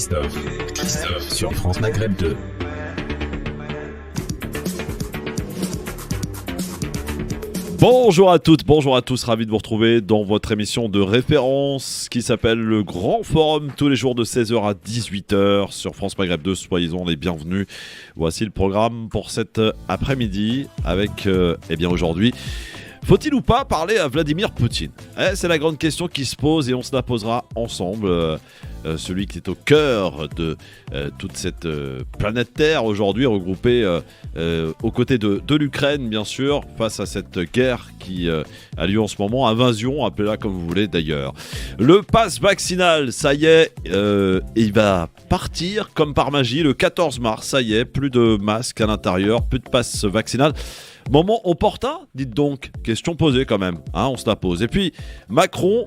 Christophe sur France Maghreb 2. Bonjour à toutes, bonjour à tous, ravi de vous retrouver dans votre émission de référence qui s'appelle le Grand Forum, tous les jours de 16h à 18h sur France Maghreb 2, soyez-en les bienvenus. Voici le programme pour cet après-midi avec, aujourd'hui, faut-il ou pas parler à Vladimir Poutine ? C'est la grande question qui se pose et on se la posera ensemble. Celui qui est au cœur de toute cette planète Terre aujourd'hui, regroupée aux côtés de l'Ukraine, bien sûr, face à cette guerre qui a lieu en ce moment, invasion, appelez-la comme vous voulez d'ailleurs. Le pass vaccinal, ça y est, il va partir comme par magie le 14 mars, ça y est, plus de masques à l'intérieur, plus de pass vaccinal. Moment opportun, dites donc, question posée quand même, on se la pose. Et puis Macron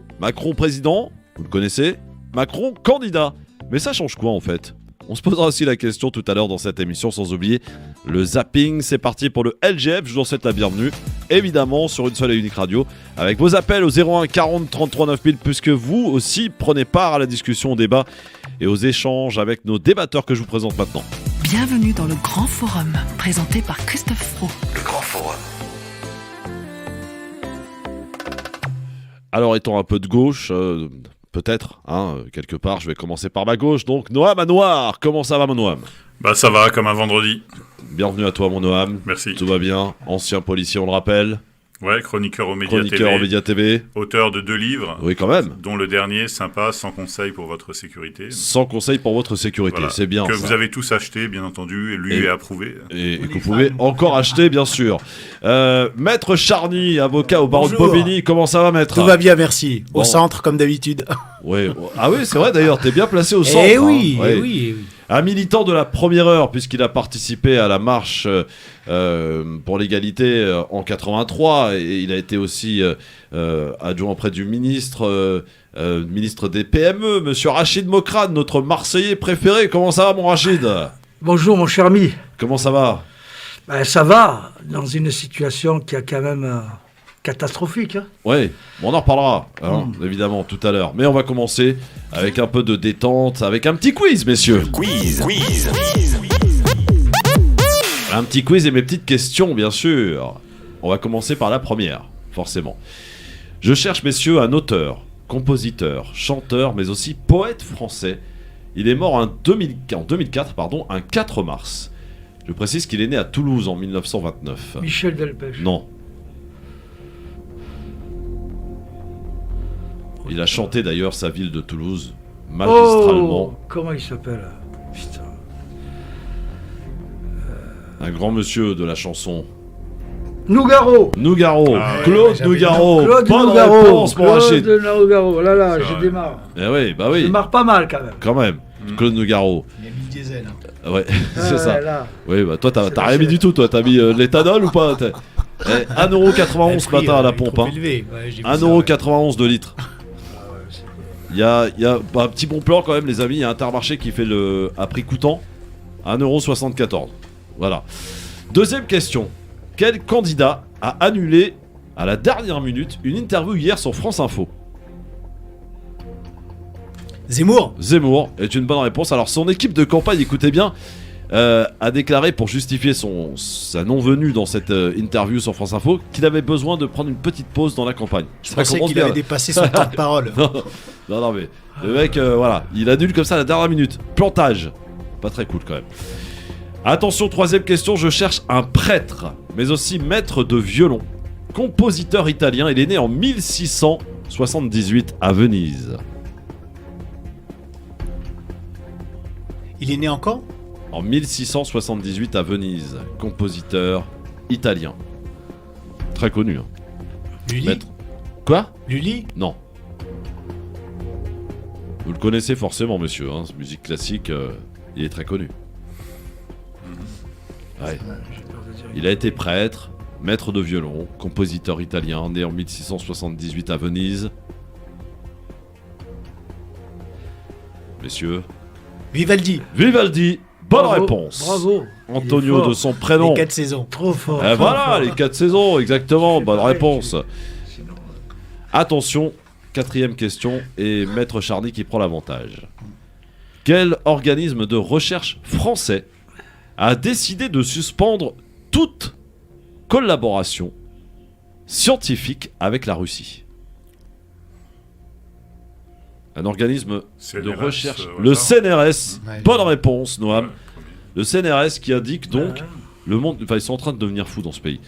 président, vous le connaissez, Macron candidat. Mais ça change quoi en fait ? On se posera aussi la question tout à l'heure dans cette émission, sans oublier le zapping. C'est parti pour le LGF, je vous souhaite la bienvenue, évidemment sur une seule et unique radio, avec vos appels au 01 40 33 9000, puisque vous aussi prenez part à la discussion, au débat et aux échanges avec nos débatteurs que je vous présente maintenant. Bienvenue dans le Grand Forum, présenté par Christophe Fro. Le Grand Forum. Alors étant un peu de gauche, peut-être, quelque part, je vais commencer par ma gauche. Donc Noam Anouar, comment ça va mon Noam ? Ça va, comme un vendredi. Bienvenue à toi mon Noam. Merci. Tout va bien, ancien policier on le rappelle. Ouais, chroniqueur aux Médias TV. Auteur de 2 livres. Oui quand même. Dont le dernier, sympa, sans conseil pour votre sécurité. Sans conseil pour votre sécurité, voilà. C'est bien que ça. Vous avez tous acheté, bien entendu, et lu et approuvé. Et que vous pouvez encore acheter, bien sûr. Maître Charny, avocat au barreau de Bobigny, comment ça va maître ? Tout va bien, merci. Au centre, comme d'habitude. Oui. Ah oui, c'est vrai d'ailleurs, t'es bien placé au centre. Eh oui, oui. Un militant de la première heure, puisqu'il a participé à la marche pour l'égalité en 83, et il a été aussi adjoint auprès du ministre des PME, monsieur Rachid Mokrane, notre Marseillais préféré. Comment ça va mon Rachid ? Bonjour mon cher ami. Comment ça va ? Ça va, dans une situation qui est quand même catastrophique. Oui, on en reparlera, évidemment, tout à l'heure. Mais on va commencer avec un peu de détente, avec un petit quiz, messieurs. Quiz. Un petit quiz et mes petites questions, bien sûr. On va commencer par la première, forcément. Je cherche, messieurs, un auteur, compositeur, chanteur, mais aussi poète français. Il est mort en 2004, un 4 mars. Je précise qu'il est né à Toulouse en 1929. Michel Delpech. Non. Il a chanté d'ailleurs sa ville de Toulouse, magistralement. Comment il s'appelle ? Putain. Un grand monsieur de la chanson. Nougaro. Claude Nougaro. Bonne réponse, mon Rachid. Claude Nougaro, là, je démarre. Eh oui, bah oui. Je démarre pas mal quand même. Claude Nougaro. Il a mis le diesel. Ouais, c'est ça. Là. Oui, bah toi, t'as rien mis du tout, toi. T'as mis l'éthanol ou pas ? 1,91€ ce matin à la pompe. 1,91€ de litre. Il y a un petit bon plan quand même, les amis. Il y a Intermarché qui fait à prix coûtant 1,74€. Voilà. Deuxième question. Quel candidat a annulé à la dernière minute une interview hier sur France Info ? Zemmour est une bonne réponse. Alors son équipe de campagne, écoutez bien, a déclaré pour justifier sa non-venue dans cette interview sur France Info qu'il avait besoin de prendre une petite pause dans la campagne. Je pensais qu'il avait dépassé son temps de parole. Non, mais le mec, il annule comme ça à la dernière minute. Plantage. Pas très cool quand même. Attention, troisième question, je cherche un prêtre, mais aussi maître de violon, compositeur italien. Il est né en 1678 à Venise. Il est né encore ? En 1678 à Venise, compositeur italien. Très connu. Lully ? Maître. Quoi ? Lully ? Non. Vous le connaissez forcément, monsieur. Musique classique, il est très connu. Ouais. Il a été prêtre, maître de violon, compositeur italien, né en 1678 à Venise. Messieurs. Vivaldi. Bonne réponse. Bravo. Antonio de son prénom. Les 4 saisons. Trop fort. Voilà, les 4 saisons, exactement. Bonne réponse. Attention, quatrième question, et Maître Charny qui prend l'avantage. Quel organisme de recherche français a décidé de suspendre toute collaboration scientifique avec la Russie? Un organisme de recherche. Le CNRS. Ouais. Bonne réponse, Noam. Ouais, Le CNRS qui indique donc le monde. Enfin, ils sont en train de devenir fous dans ce pays.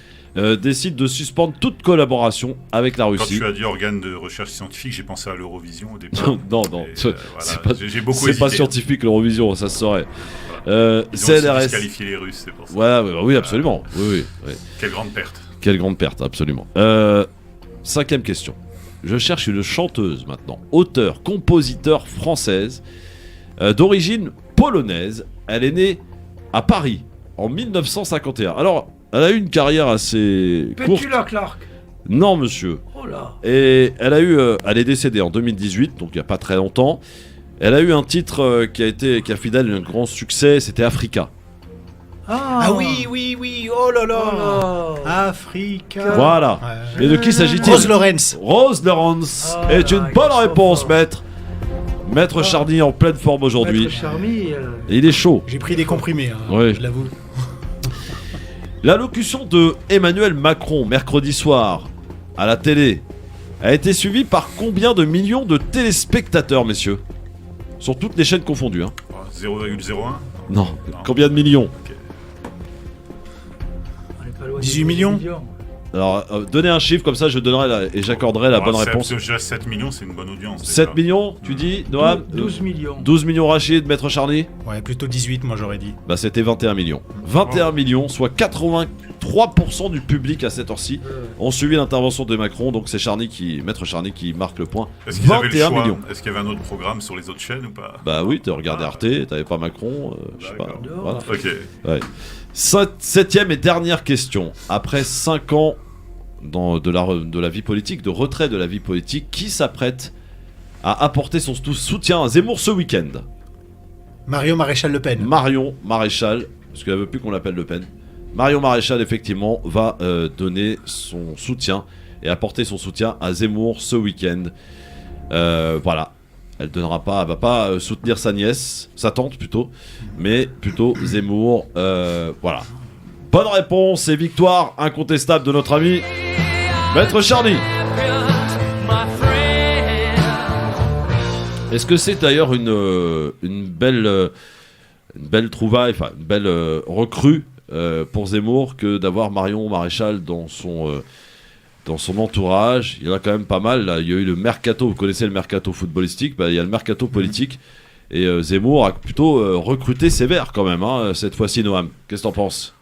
Décide de suspendre toute collaboration avec la Quand Russie. tu as dit organe de recherche scientifique, j'ai pensé à l'Eurovision au départ. non, Et, c'est pas, j'ai beaucoup c'est pas hésité. scientifique l'Eurovision, ça se saurait. Ils ont aussi CNRS. disqualifié les Russes, c'est pour ça. Oui, absolument. Oui. Quelle grande perte. Quelle grande perte, absolument. 5e question. Je cherche une chanteuse maintenant, auteure, compositeur française, d'origine polonaise. Elle est née à Paris en 1951. Alors, elle a eu une carrière assez courte. Petula Clark. Non, monsieur. Oh là. Et elle est décédée en 2018, donc il n'y a pas très longtemps. Elle a eu un titre qui a fidèle un grand succès, c'était Africa. Ah oui, oh là là. Africa. Voilà. Ouais. Et de qui s'agit-il? Rose Lawrence. Rose Lawrence Ah, est une ils bonne sont réponse, forts. maître. Maître Charny en pleine forme aujourd'hui. Maître Charmy, Et il est chaud. J'ai pris des comprimés, hein, Ouais. je l'avoue. L'allocution de Emmanuel Macron mercredi soir à la télé a été suivie par combien de millions de téléspectateurs, messieurs? Sur toutes les chaînes confondues. Hein. 0,01. Non. Combien de millions? on est pas loin 18 des millions. Alors, donnez un chiffre, comme ça je donnerai et j'accorderai la bonne réponse. Déjà 7 millions, c'est une bonne audience. 7 déjà. millions, tu dis, Noam? 12 millions. 12 millions Rachid, Maître Charny? Ouais, plutôt 18, moi j'aurais dit. Bah c'était 21 millions. 21 millions, soit 83% du public à cette heure-ci ont suivi l'intervention de Macron, donc c'est Maître Charny qui marque le point. Est-ce qu'ils avaient le 21 choix? millions. Est-ce qu'il y avait un autre programme sur les autres chaînes ou pas? Bah oui, t'as regardé Arte, t'avais pas Macron, je sais pas. D'accord. Voilà. Ok. Septième et dernière question. Après 5 ans de la vie politique, de retrait de la vie politique, qui s'apprête à apporter son soutien à Zemmour ce week-end? Mario Maréchal Le Pen. Marion Maréchal, parce qu'elle veut plus qu'on l'appelle Le Pen. Marion Maréchal, effectivement, va donner son soutien et apporter son soutien à Zemmour ce week-end. Voilà. Elle va pas soutenir sa nièce, sa tante plutôt, mais plutôt Zemmour. Voilà. Bonne réponse et victoire incontestable de notre ami Maître Charny. Est-ce que c'est d'ailleurs une belle trouvaille, enfin une belle recrue pour Zemmour que d'avoir Marion Maréchal dans son entourage? Il y en a quand même pas mal. Là. Il y a eu le mercato, vous connaissez le mercato footballistique, il y a le mercato politique. Et Zemmour a plutôt recruté sévère quand même, hein, cette fois-ci, Noam. Qu'est-ce que t'en penses?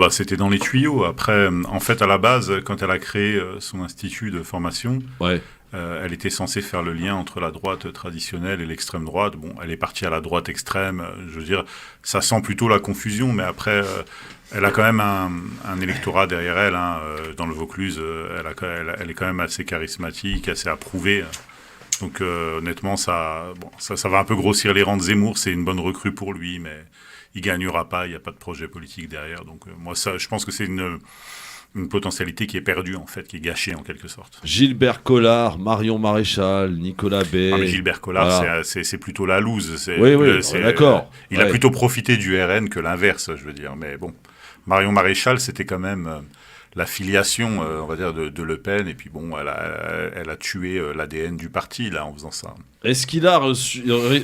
C'était dans les tuyaux. Après, en fait, à la base, quand elle a créé son institut de formation, Ouais. elle était censée faire le lien entre la droite traditionnelle et l'extrême droite. Bon, elle est partie à la droite extrême. Je veux dire, ça sent plutôt la confusion, mais après, elle a quand même un électorat derrière elle. Hein, dans le Vaucluse, elle est quand même assez charismatique, assez approuvée. Donc, honnêtement, ça va un peu grossir les rangs de Zemmour. C'est une bonne recrue pour lui, mais il gagnera pas. Il n'y a pas de projet politique derrière. Donc, moi, je pense que c'est une potentialité qui est perdue, en fait, qui est gâchée, en quelque sorte. Gilbert Collard, Marion Maréchal, Nicolas Bay. Ah, mais Gilbert Collard, voilà. c'est plutôt la loose. Oui, d'accord. Il a plutôt profité du RN que l'inverse, je veux dire. Mais bon, Marion Maréchal, c'était quand même la filiation, on va dire, de Le Pen. Et puis bon, elle a tué l'ADN du parti, là, en faisant ça. Est-ce qu'il a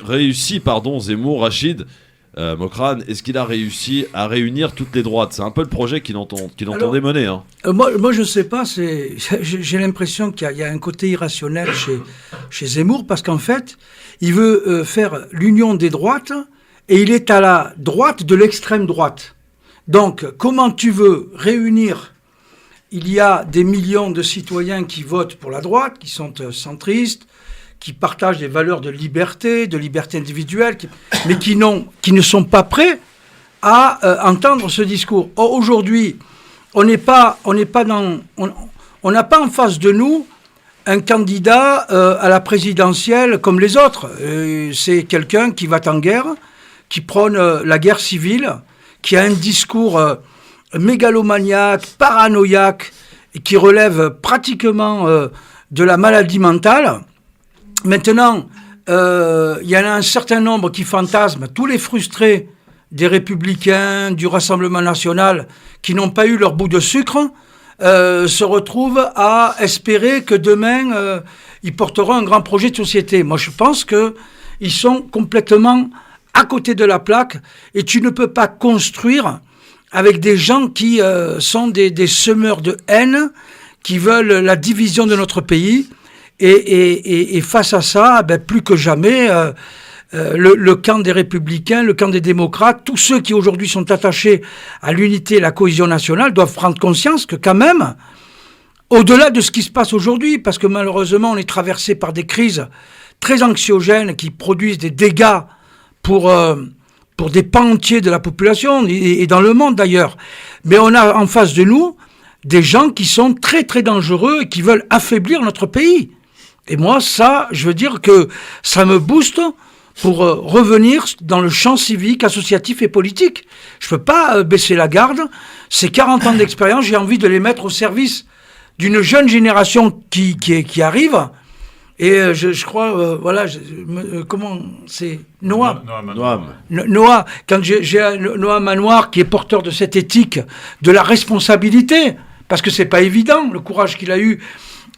réussi, Zemmour, Rachid Mokrane, est-ce qu'il a réussi à réunir toutes les droites? C'est un peu le projet qu'il entendait mener. Hein. Moi, je ne sais pas. J'ai l'impression qu'il y a un côté irrationnel chez Zemmour, parce qu'en fait, il veut faire l'union des droites, et il est à la droite de l'extrême droite. Donc, comment tu veux réunir? Il y a des millions de citoyens qui votent pour la droite, qui sont centristes, qui partagent des valeurs de liberté individuelle, mais qui ne sont pas prêts à entendre ce discours. Or, aujourd'hui, on n'a pas en face de nous un candidat à la présidentielle comme les autres. C'est quelqu'un qui va en guerre, qui prône la guerre civile, qui a un discours mégalomaniaque, paranoïaque, et qui relève pratiquement de la maladie mentale. Maintenant, il y en a un certain nombre qui fantasment, tous les frustrés des Républicains, du Rassemblement National, qui n'ont pas eu leur bout de sucre, se retrouvent à espérer que demain, ils porteront un grand projet de société. Moi, je pense qu'ils sont complètement à côté de la plaque, et tu ne peux pas construire avec des gens qui sont des semeurs de haine, qui veulent la division de notre pays. Et face à ça, plus que jamais, le camp des Républicains, le camp des démocrates, tous ceux qui aujourd'hui sont attachés à l'unité et la cohésion nationale doivent prendre conscience que quand même, au-delà de ce qui se passe aujourd'hui, parce que malheureusement on est traversé par des crises très anxiogènes qui produisent des dégâts pour des pans entiers de la population et dans le monde d'ailleurs. Mais on a en face de nous des gens qui sont très très dangereux et qui veulent affaiblir notre pays. Et moi, ça, je veux dire que ça me booste pour revenir dans le champ civique, associatif et politique. Je peux pas baisser la garde. Ces 40 ans d'expérience, j'ai envie de les mettre au service d'une jeune génération qui arrive. Et je crois, comment c'est Noam. Noam. Quand j'ai Noam Manoir qui est porteur de cette éthique, de la responsabilité, parce que c'est pas évident, le courage qu'il a eu,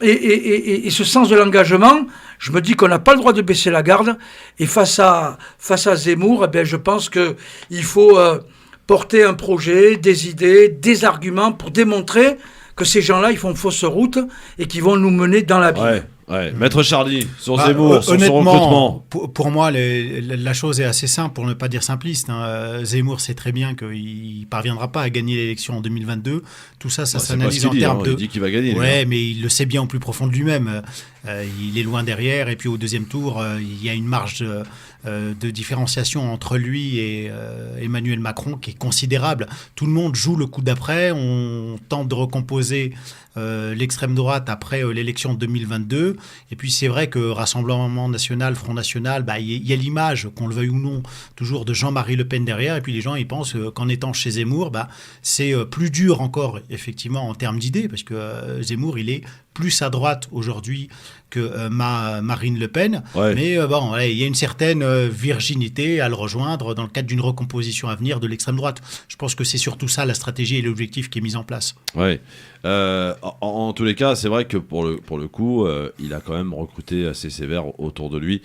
et ce sens de l'engagement, je me dis qu'on n'a pas le droit de baisser la garde. Et face à Zemmour, je pense qu'il faut porter un projet, des idées, des arguments pour démontrer que ces gens-là, ils font fausse route et qu'ils vont nous mener dans l'abîme. Ouais. Maître Charlie, sur Zemmour, sur son recrutement. Pour moi, la chose est assez simple, pour ne pas dire simpliste. Zemmour sait très bien qu'il ne parviendra pas à gagner l'élection en 2022. Tout ça, ça s'analyse en termes de... Il dit qu'il va gagner. Ouais, mais il le sait bien au plus profond de lui-même. Il est loin derrière. Et puis au deuxième tour, il y a une marge de différenciation entre lui et Emmanuel Macron qui est considérable. Tout le monde joue le coup d'après. On tente de recomposer l'extrême droite après l'élection de 2022. Et puis c'est vrai que Rassemblement National, Front National, il y a l'image, qu'on le veuille ou non, toujours de Jean-Marie Le Pen derrière. Et puis les gens, ils pensent qu'en étant chez Zemmour, c'est plus dur encore, effectivement, en termes d'idées, parce que Zemmour, il est plus à droite aujourd'hui que Marine Le Pen. Ouais. Mais il y a une certaine virginité à le rejoindre dans le cadre d'une recomposition à venir de l'extrême droite. Je pense que c'est surtout ça la stratégie et l'objectif qui est mis en place. Ouais. En tous les cas, c'est vrai que pour le coup, il a quand même recruté assez sévère autour de lui.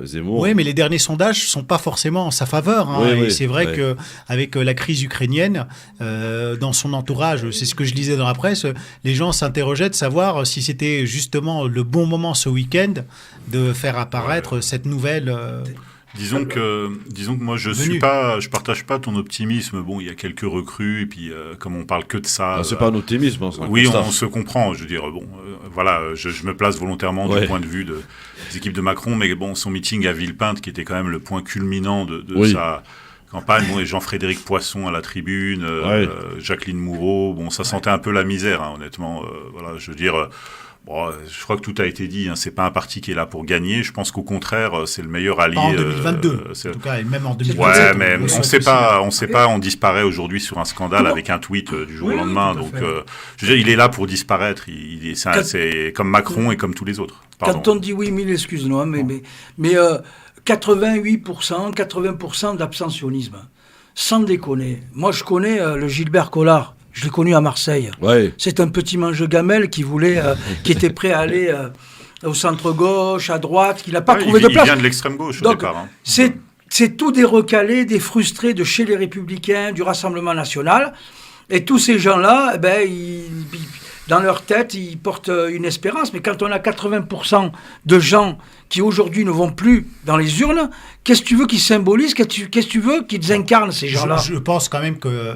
Zemmour. Oui, mais les derniers sondages ne sont pas forcément en sa faveur. Et c'est vrai qu'avec la crise ukrainienne, dans son entourage, c'est ce que je lisais dans la presse, les gens s'interrogeaient de savoir si c'était justement le bon moment ce week-end de faire apparaître cette nouvelle... Disons que moi je partage pas ton optimisme. Bon, il y a quelques recrues et puis comme on parle que de ça. C'est pas un optimisme. Hein, oui, on se comprend. Je veux dire, je me place volontairement du point de vue des équipes de Macron, mais bon, son meeting à Villepinte qui était quand même le point culminant de sa campagne. Bon, et Jean-Frédéric Poisson à la tribune, Jacqueline Moureau. Bon, ça sentait un peu la misère, honnêtement. Je veux dire. Je crois que tout a été dit. C'est pas un parti qui est là pour gagner. Je pense qu'au contraire, c'est le meilleur allié. Pas en 2022. En tout cas, et même en 2027. Ouais, mais on sait pas. On disparaît aujourd'hui sur un scandale avec un tweet du jour au lendemain. Donc, je veux dire, il est là pour disparaître. C'est comme Macron et comme tous les autres. Quand on dit oui, mille excuses, non, mais 88%, 80% d'abstentionnisme. Sans déconner. Moi, je connais le Gilbert Collard. Je l'ai connu à Marseille. Ouais. C'est un petit mange-gamelle qui était prêt à aller au centre-gauche, à droite, qui n'a pas trouvé de place. Il vient de l'extrême-gauche au départ. C'est tout des recalés, des frustrés de chez les Républicains, du Rassemblement National. Et tous ces gens-là, dans leur tête, ils portent une espérance. Mais quand on a 80% de gens qui aujourd'hui ne vont plus dans les urnes, qu'est-ce que tu veux qu'ils symbolisent ? Qu'est-ce que tu veux qu'ils incarnent, ces gens-là ? Je pense quand même que...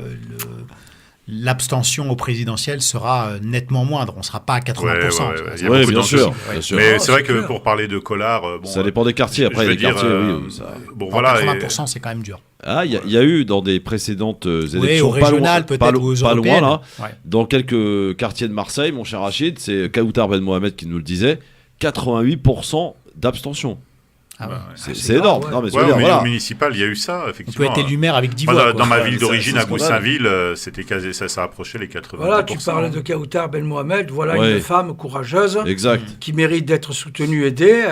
l'abstention au présidentiel sera nettement moindre. On ne sera pas à 80%. Oui, bien sûr. Mais c'est vrai que pour parler de Collard... ça dépend des quartiers. Après, les quartiers, 80%, c'est quand même dur. Ah, il y a eu dans des précédentes élections, au régional, peut-être, ou aux européennes. Pas loin, là, dans quelques quartiers de Marseille, mon cher Rachid, c'est Kaoutar Ben Mohamed qui nous le disait, 88% d'abstention. C'est énorme. Non, mais au municipal, il y a eu ça, effectivement. On peut être élu maire avec 10 voix. Dans ma ville d'origine, à Goussainville, c'était quasi ça approchait les 80%. Voilà, tu parles de Kaoutar Ben Mohamed, une femme courageuse qui mérite d'être soutenue, aidée.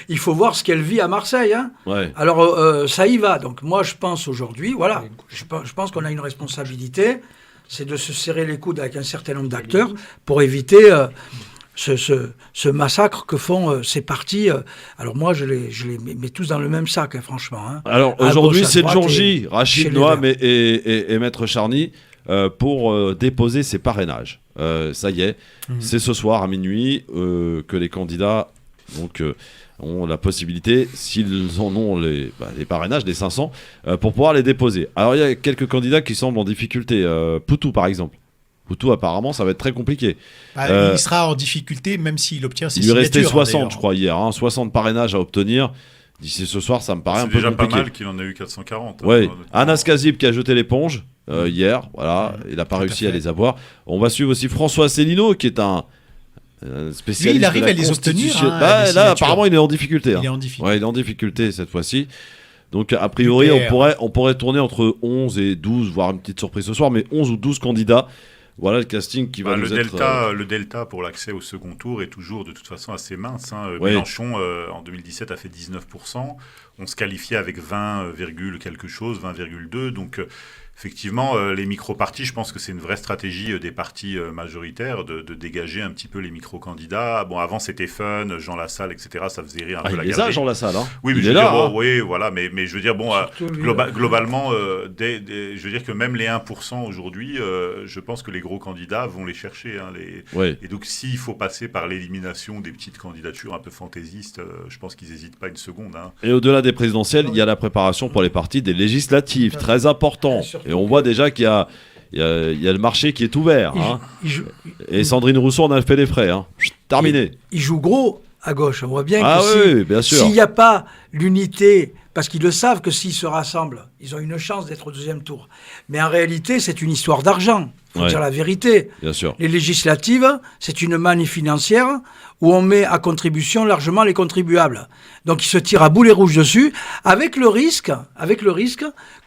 il faut voir ce qu'elle vit à Marseille. Hein. Ouais. Alors, ça y va. Donc, moi, je pense aujourd'hui, voilà, je pense qu'on a une responsabilité, c'est de se serrer les coudes avec un certain nombre d'acteurs pour éviter ce massacre que font ces partis. Alors, moi, je les mets tous dans le même sac, hein, franchement. Hein. Alors, À aujourd'hui, gauche, à c'est le droite jour J, chez Rachid les Noam Verts. et Maître Charny, pour déposer ses parrainages. Ça y est, c'est ce soir à minuit que les candidats ont la possibilité, s'ils en ont les parrainages, les 500, pour pouvoir les déposer. Alors il y a quelques candidats qui semblent en difficulté. Poutou par exemple. Poutou apparemment ça va être très compliqué. Il sera en difficulté même s'il obtient ses Il lui restait signatures, 60 d'ailleurs. je crois hier, 60 parrainages à obtenir. D'ici ce soir ça me paraît un peu C'est déjà compliqué. pas mal qu'il en ait eu 440. Ouais, honnêtement. Anas Kazib qui a jeté l'éponge hier, voilà, il n'a pas Tout à réussi à fait. les avoir. On va suivre aussi François Asselineau qui est un spécialiste. Lui, il arrive de la à les obtenir, constitution. hein, Bah, les là, signatures. apparemment, il est en difficulté. Il est en difficulté. Ouais, il est en difficulté cette fois-ci. Donc, a priori, UPR. on pourrait tourner entre 11 et 12, voire une petite surprise ce soir, mais 11 ou 12 candidats. Voilà le casting qui va nous être... Le delta pour l'accès au second tour est toujours de toute façon assez mince. Hein. Ouais. Mélenchon, en 2017, a fait 19%. On se qualifiait avec 20, quelque chose, 20,2. Donc, effectivement, les micro-partis, je pense que c'est une vraie stratégie des partis majoritaires de dégager un petit peu les micro-candidats. Bon, avant, c'était Fun, Jean Lassalle, etc. Ça faisait rire un peu il la les a, galerie. Jean Lassalle. Hein. Oui, mais il je est veux là. dire, Hein. bon, oui, voilà, mais je veux dire, bon, Surtout lui, globalement, je veux dire que même les 1% aujourd'hui, je pense que les gros candidats vont les chercher. Hein, Ouais. Et donc, s'il faut passer par l'élimination des petites candidatures un peu fantaisistes, je pense qu'ils n'hésitent pas une seconde. Hein. Et au-delà des présidentielles, il y a la préparation pour les partis des législatives, très important. Ouais, surtout. Et on voit déjà qu'il y a le marché qui est ouvert. Hein. Et Sandrine Rousseau en a fait les frais. Hein. Terminé. Il joue gros à gauche. On voit bien Ah que oui, bien sûr. s'il n'y a pas l'unité, parce qu'ils le savent que s'ils se rassemblent, ils ont une chance d'être au deuxième tour. Mais en réalité, c'est une histoire d'argent. Il faut Ouais. dire la vérité. Bien sûr. Les législatives, c'est une manne financière où on met à contribution largement les contribuables. Donc ils se tirent à boulet rouge dessus, avec le risque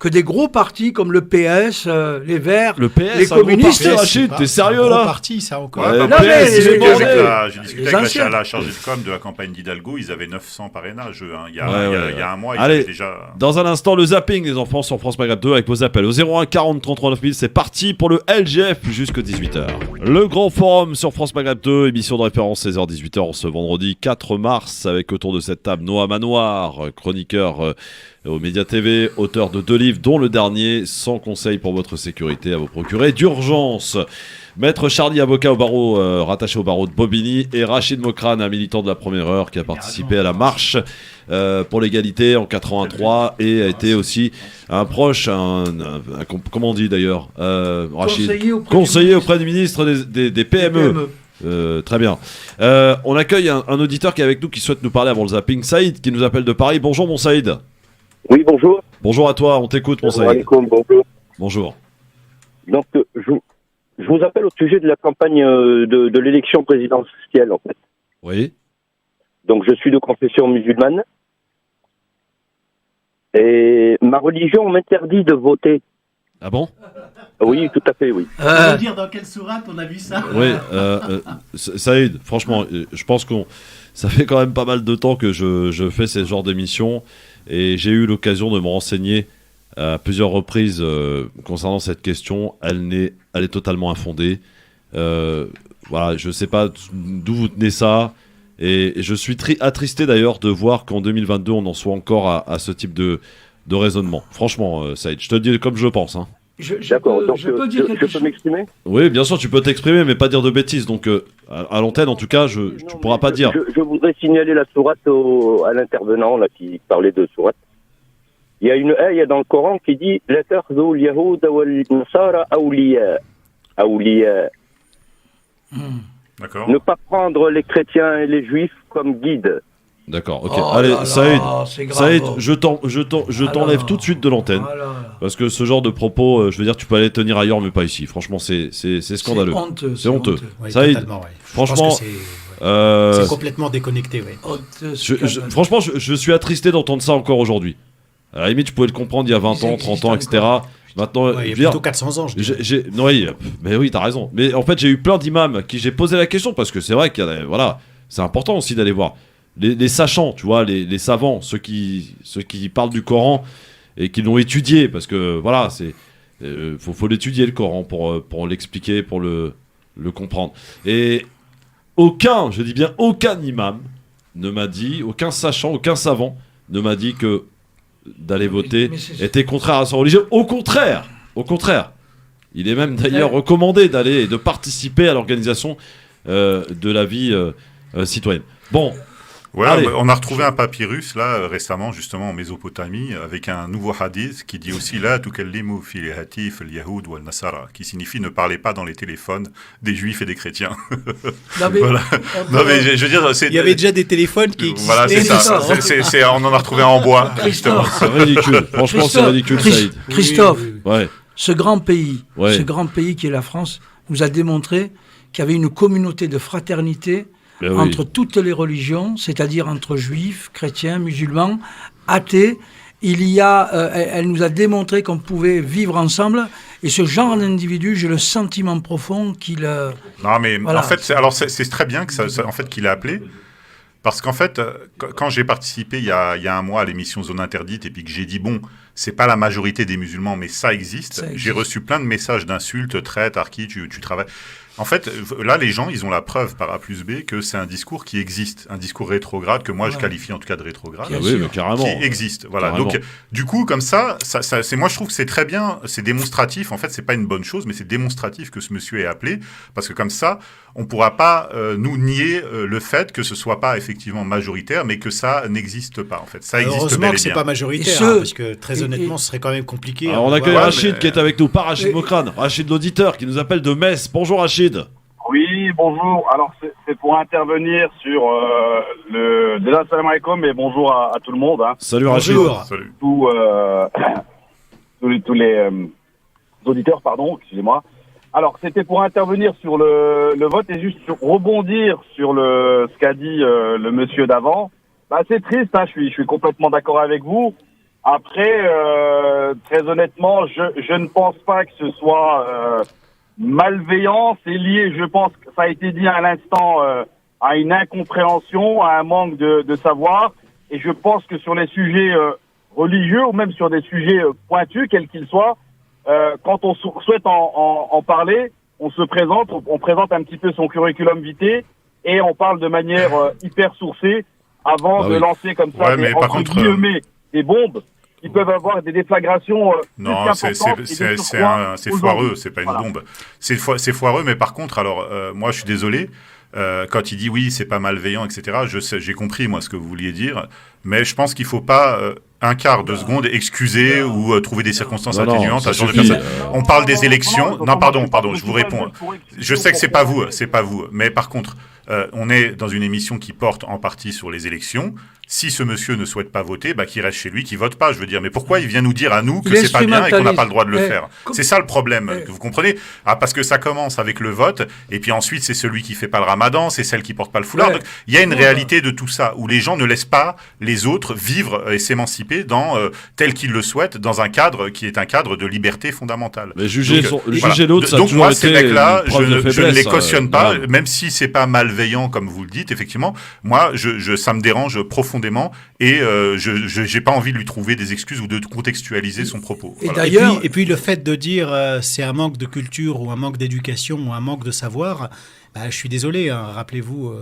que des gros partis comme le PS, les Verts, Le PS, les un gros communistes, parti, Rachid, t'es sérieux là? Parti, ça encore. Ouais, Ouais, non, PS, mais c'est les- bon, les- ouais. J'ai discuté les avec anciens. la chargée de com de la campagne d'Hidalgo, ils avaient 900 parrainages. Hein. Il y a un mois, ils Allez, avaient déjà... Dans un instant, le zapping des enfants sur France Maghreb 2 avec vos appels au 01 40 33 9000. C'est parti pour le LGF jusqu'à 18h. Le grand forum sur France Maghreb 2, émission de référence 16h-18h ce vendredi 4 mars avec autour de cette table Noah Manoir, chroniqueur aux Médias TV, auteur de 2 livres dont le dernier, 100 conseils pour votre sécurité à vous procurer d'urgence. Maître Charlie, avocat au barreau, rattaché au barreau de Bobigny, et Rachid Mokrane, un militant de la première heure qui a participé à la marche pour l'égalité en 83 et a été aussi un proche, comment on dit d'ailleurs, Rachid, conseiller auprès du ministre des PME. Très bien. On accueille un auditeur qui est avec nous qui souhaite nous parler avant le zapping. Saïd qui nous appelle de Paris. Bonjour mon Saïd. Oui, bonjour. Bonjour à toi, on t'écoute mon Saïd. Alaikum, bonjour. Bonjour. Donc, je vous appelle au sujet de la campagne de l'élection présidentielle, en fait. Oui. Donc, je suis de confession musulmane. Et ma religion m'interdit de voter. Ah bon? Oui, tout à fait, oui. On peut dire dans quelle sourate on a vu ça? Oui, Saïd, franchement, je pense ça fait quand même pas mal de temps que je fais ce genre d'émission et j'ai eu l'occasion de me renseigner à plusieurs reprises concernant cette question. Elle est totalement infondée. Voilà, je sais pas d'où vous tenez ça et je suis attristé d'ailleurs de voir qu'en 2022 on en soit encore à ce type de raisonnement. Franchement, Saïd, je te le dis comme je le pense. Hein. D'accord, donc je peux dire quelque je peux m'exprimer? Oui, bien sûr, tu peux t'exprimer, mais pas dire de bêtises. Donc, à l'antenne, en tout cas, tu ne pourras pas dire. Je voudrais signaler la sourate à l'intervenant là, qui parlait de sourate. Il y a une ayah dans le Coran qui dit « La takhzou al-yahuda wal-nasara awliya ». Awliya. D'accord. Ne pas prendre les chrétiens et les juifs comme guides. D'accord, ok. Oh Allez, là là, Saïd, c'est grave. Saïd, je t'enlève tout de suite de l'antenne. Voilà. Parce que ce genre de propos, je veux dire, tu peux aller tenir ailleurs, mais pas ici. Franchement, c'est scandaleux. C'est honteux. C'est honteux. Oui, Saïd, totalement, ouais. Je franchement, pense que c'est complètement déconnecté, oui. Honteux, franchement, je suis attristé d'entendre ça encore aujourd'hui. À la limite, je pouvais le comprendre il y a 20 ans, 30 ans, etc. Maintenant, Ouais, il y je a veux dire, plutôt 400 ans, je dirais. non, mais oui, t'as raison. Mais en fait, j'ai eu plein d'imams qui j'ai posé la question parce que c'est vrai qu'il y a, voilà, c'est important aussi d'aller voir. les sachants, tu vois, les savants, ceux qui parlent du Coran et qui l'ont étudié, parce que voilà, faut l'étudier le Coran pour l'expliquer, pour le comprendre. Et je dis bien aucun imam ne m'a dit, aucun sachant, aucun savant ne m'a dit que d'aller voter était contraire à sa religion. Au contraire, il est même d'ailleurs recommandé d'aller et de participer à l'organisation de la vie citoyenne. Bon. Ouais, allez. on a retrouvé un papyrus là récemment justement en Mésopotamie avec un nouveau hadith qui dit aussi là tukallimu fi hatif al-yahud wal nasara, qui signifie ne parlez pas dans les téléphones des juifs et des chrétiens. Non, mais, voilà. Non mais je veux dire, il y avait déjà des téléphones qui existaient. Voilà, c'est ça. On en a retrouvé en bois. Justement. C'est ridicule. Franchement, c'est ridicule, Saïd. Christophe, Ouais. ce grand pays qui est la France, nous a démontré qu'il y avait une communauté de fraternité entre toutes les religions, c'est-à-dire entre juifs, chrétiens, musulmans, athées. Elle nous a démontré qu'on pouvait vivre ensemble. Et ce genre d'individu, j'ai le sentiment profond qu'il... Non, mais voilà. en fait, c'est très bien qu'il ait appelé. Parce qu'en fait, quand j'ai participé il y a un mois à l'émission Zone Interdite et puis que j'ai dit, bon, c'est pas la majorité des musulmans, mais ça existe. J'ai reçu plein de messages d'insultes, traite, Arki, tu travailles... En fait, là, les gens, ils ont la preuve par A plus B que c'est un discours qui existe, un discours rétrograde que moi je qualifie en tout cas de rétrograde, oui, mais carrément, qui existe. Voilà. Carrément. Donc, du coup, comme ça, moi je trouve que c'est très bien, c'est démonstratif. En fait, c'est pas une bonne chose, mais c'est démonstratif que ce monsieur est appelé, parce que comme ça, on pourra pas nous nier le fait que ce soit pas effectivement majoritaire, mais que ça n'existe pas. En fait, ça existe. Heureusement que c'est pas majoritaire, parce que très honnêtement, ce serait quand même compliqué. Alors, on accueille Rachid qui est avec nous, pas Rachid Mokrane, Rachid l'auditeur qui nous appelle de Metz. Bonjour Rachid. Oui, bonjour. Alors, c'est pour intervenir sur déjà, salam alaikum et bonjour à tout le monde. Hein. Salut Rachid. Salut. Tous les auditeurs, pardon, excusez-moi. Alors, c'était pour intervenir sur le vote et juste rebondir sur ce qu'a dit le monsieur d'avant. Bah, c'est triste, hein, je suis complètement d'accord avec vous. Après, très honnêtement, je ne pense pas que ce soit... malveillant, c'est lié, je pense que ça a été dit à l'instant, à une incompréhension, à un manque de savoir. Et je pense que sur les sujets religieux ou même sur des sujets pointus, quels qu'ils soient, quand on souhaite en parler, on présente un petit peu son curriculum vitae et on parle de manière hyper sourcée avant de lancer comme ça des bombes. Ils peuvent avoir des déflagrations. Non, c'est foireux, c'est pas une bombe. C'est foireux, mais par contre, alors, moi, je suis désolé. Quand il dit oui, c'est pas malveillant, etc., j'ai compris, moi, ce que vous vouliez dire. Mais je pense qu'il faut pas un quart de seconde excuser ou trouver des circonstances atténuantes à ce genre de personnes. On parle des élections. Non, pardon, je vous réponds. Je sais que c'est pas vous. Mais par contre, on est dans une émission qui porte en partie sur les élections. Si ce monsieur ne souhaite pas voter, qu'il reste chez lui, qu'il vote pas, je veux dire. Mais pourquoi il vient nous dire à nous que c'est pas bien et qu'on n'a pas le droit de le faire? C'est ça le problème, vous comprenez? Parce que ça commence avec le vote, et puis ensuite c'est celui qui fait pas le ramadan, c'est celle qui porte pas le foulard. Donc, il y a une réalité de tout ça, où les gens ne laissent pas les autres vivre et s'émanciper tel qu'ils le souhaitent, dans un cadre qui est un cadre de liberté fondamentale. Mais juger l'autre, ça a donc toujours moi, été ces mecs-là, je ne les cautionne pas, grave. même si c'est pas malveillant comme vous le dites, effectivement. Moi, ça me dérange profondément et j'ai pas envie de lui trouver des excuses ou de contextualiser son propos. Et voilà. d'ailleurs, et puis le fait de dire c'est un manque de culture ou un manque d'éducation ou un manque de savoir, je suis désolé, hein, rappelez-vous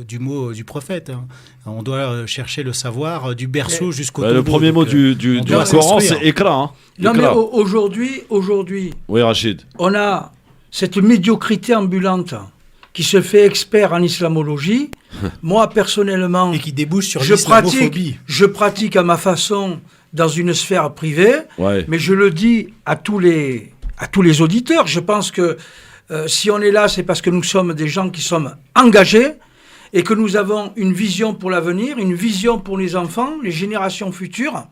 du mot du prophète. Hein. On doit chercher le savoir du berceau jusqu'au tombeau. Le premier mot du Coran, c'est Iqra. Hein. Non, mais aujourd'hui, oui, Rachid, on a cette médiocrité ambulante qui se fait expert en islamologie. Moi, personnellement, et qui débouche sur l'islamophobie. Je pratique à ma façon dans une sphère privée, mais je le dis à tous les auditeurs. Je pense que si on est là, c'est parce que nous sommes des gens qui sommes engagés et que nous avons une vision pour l'avenir, une vision pour les enfants, les générations futures.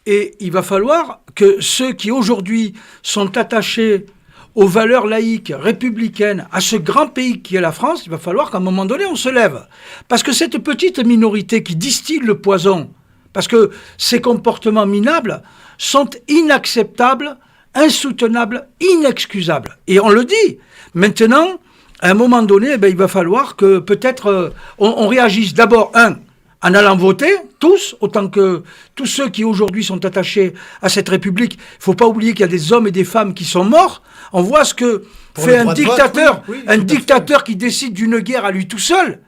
Et il va falloir que ceux qui aujourd'hui sont attachés aux valeurs laïques, républicaines, à ce grand pays qui est la France, il va falloir qu'à un moment donné, on se lève. Parce que cette petite minorité qui distille le poison, parce que ces comportements minables sont inacceptables, insoutenables, inexcusables. Et on le dit. Maintenant, à un moment donné, il va falloir que peut-être on réagisse d'abord, en allant voter, tous, autant que tous ceux qui aujourd'hui sont attachés à cette République. Il ne faut pas oublier qu'il y a des hommes et des femmes qui sont morts. On voit ce que fait un dictateur, un dictateur qui décide d'une guerre à lui tout seul.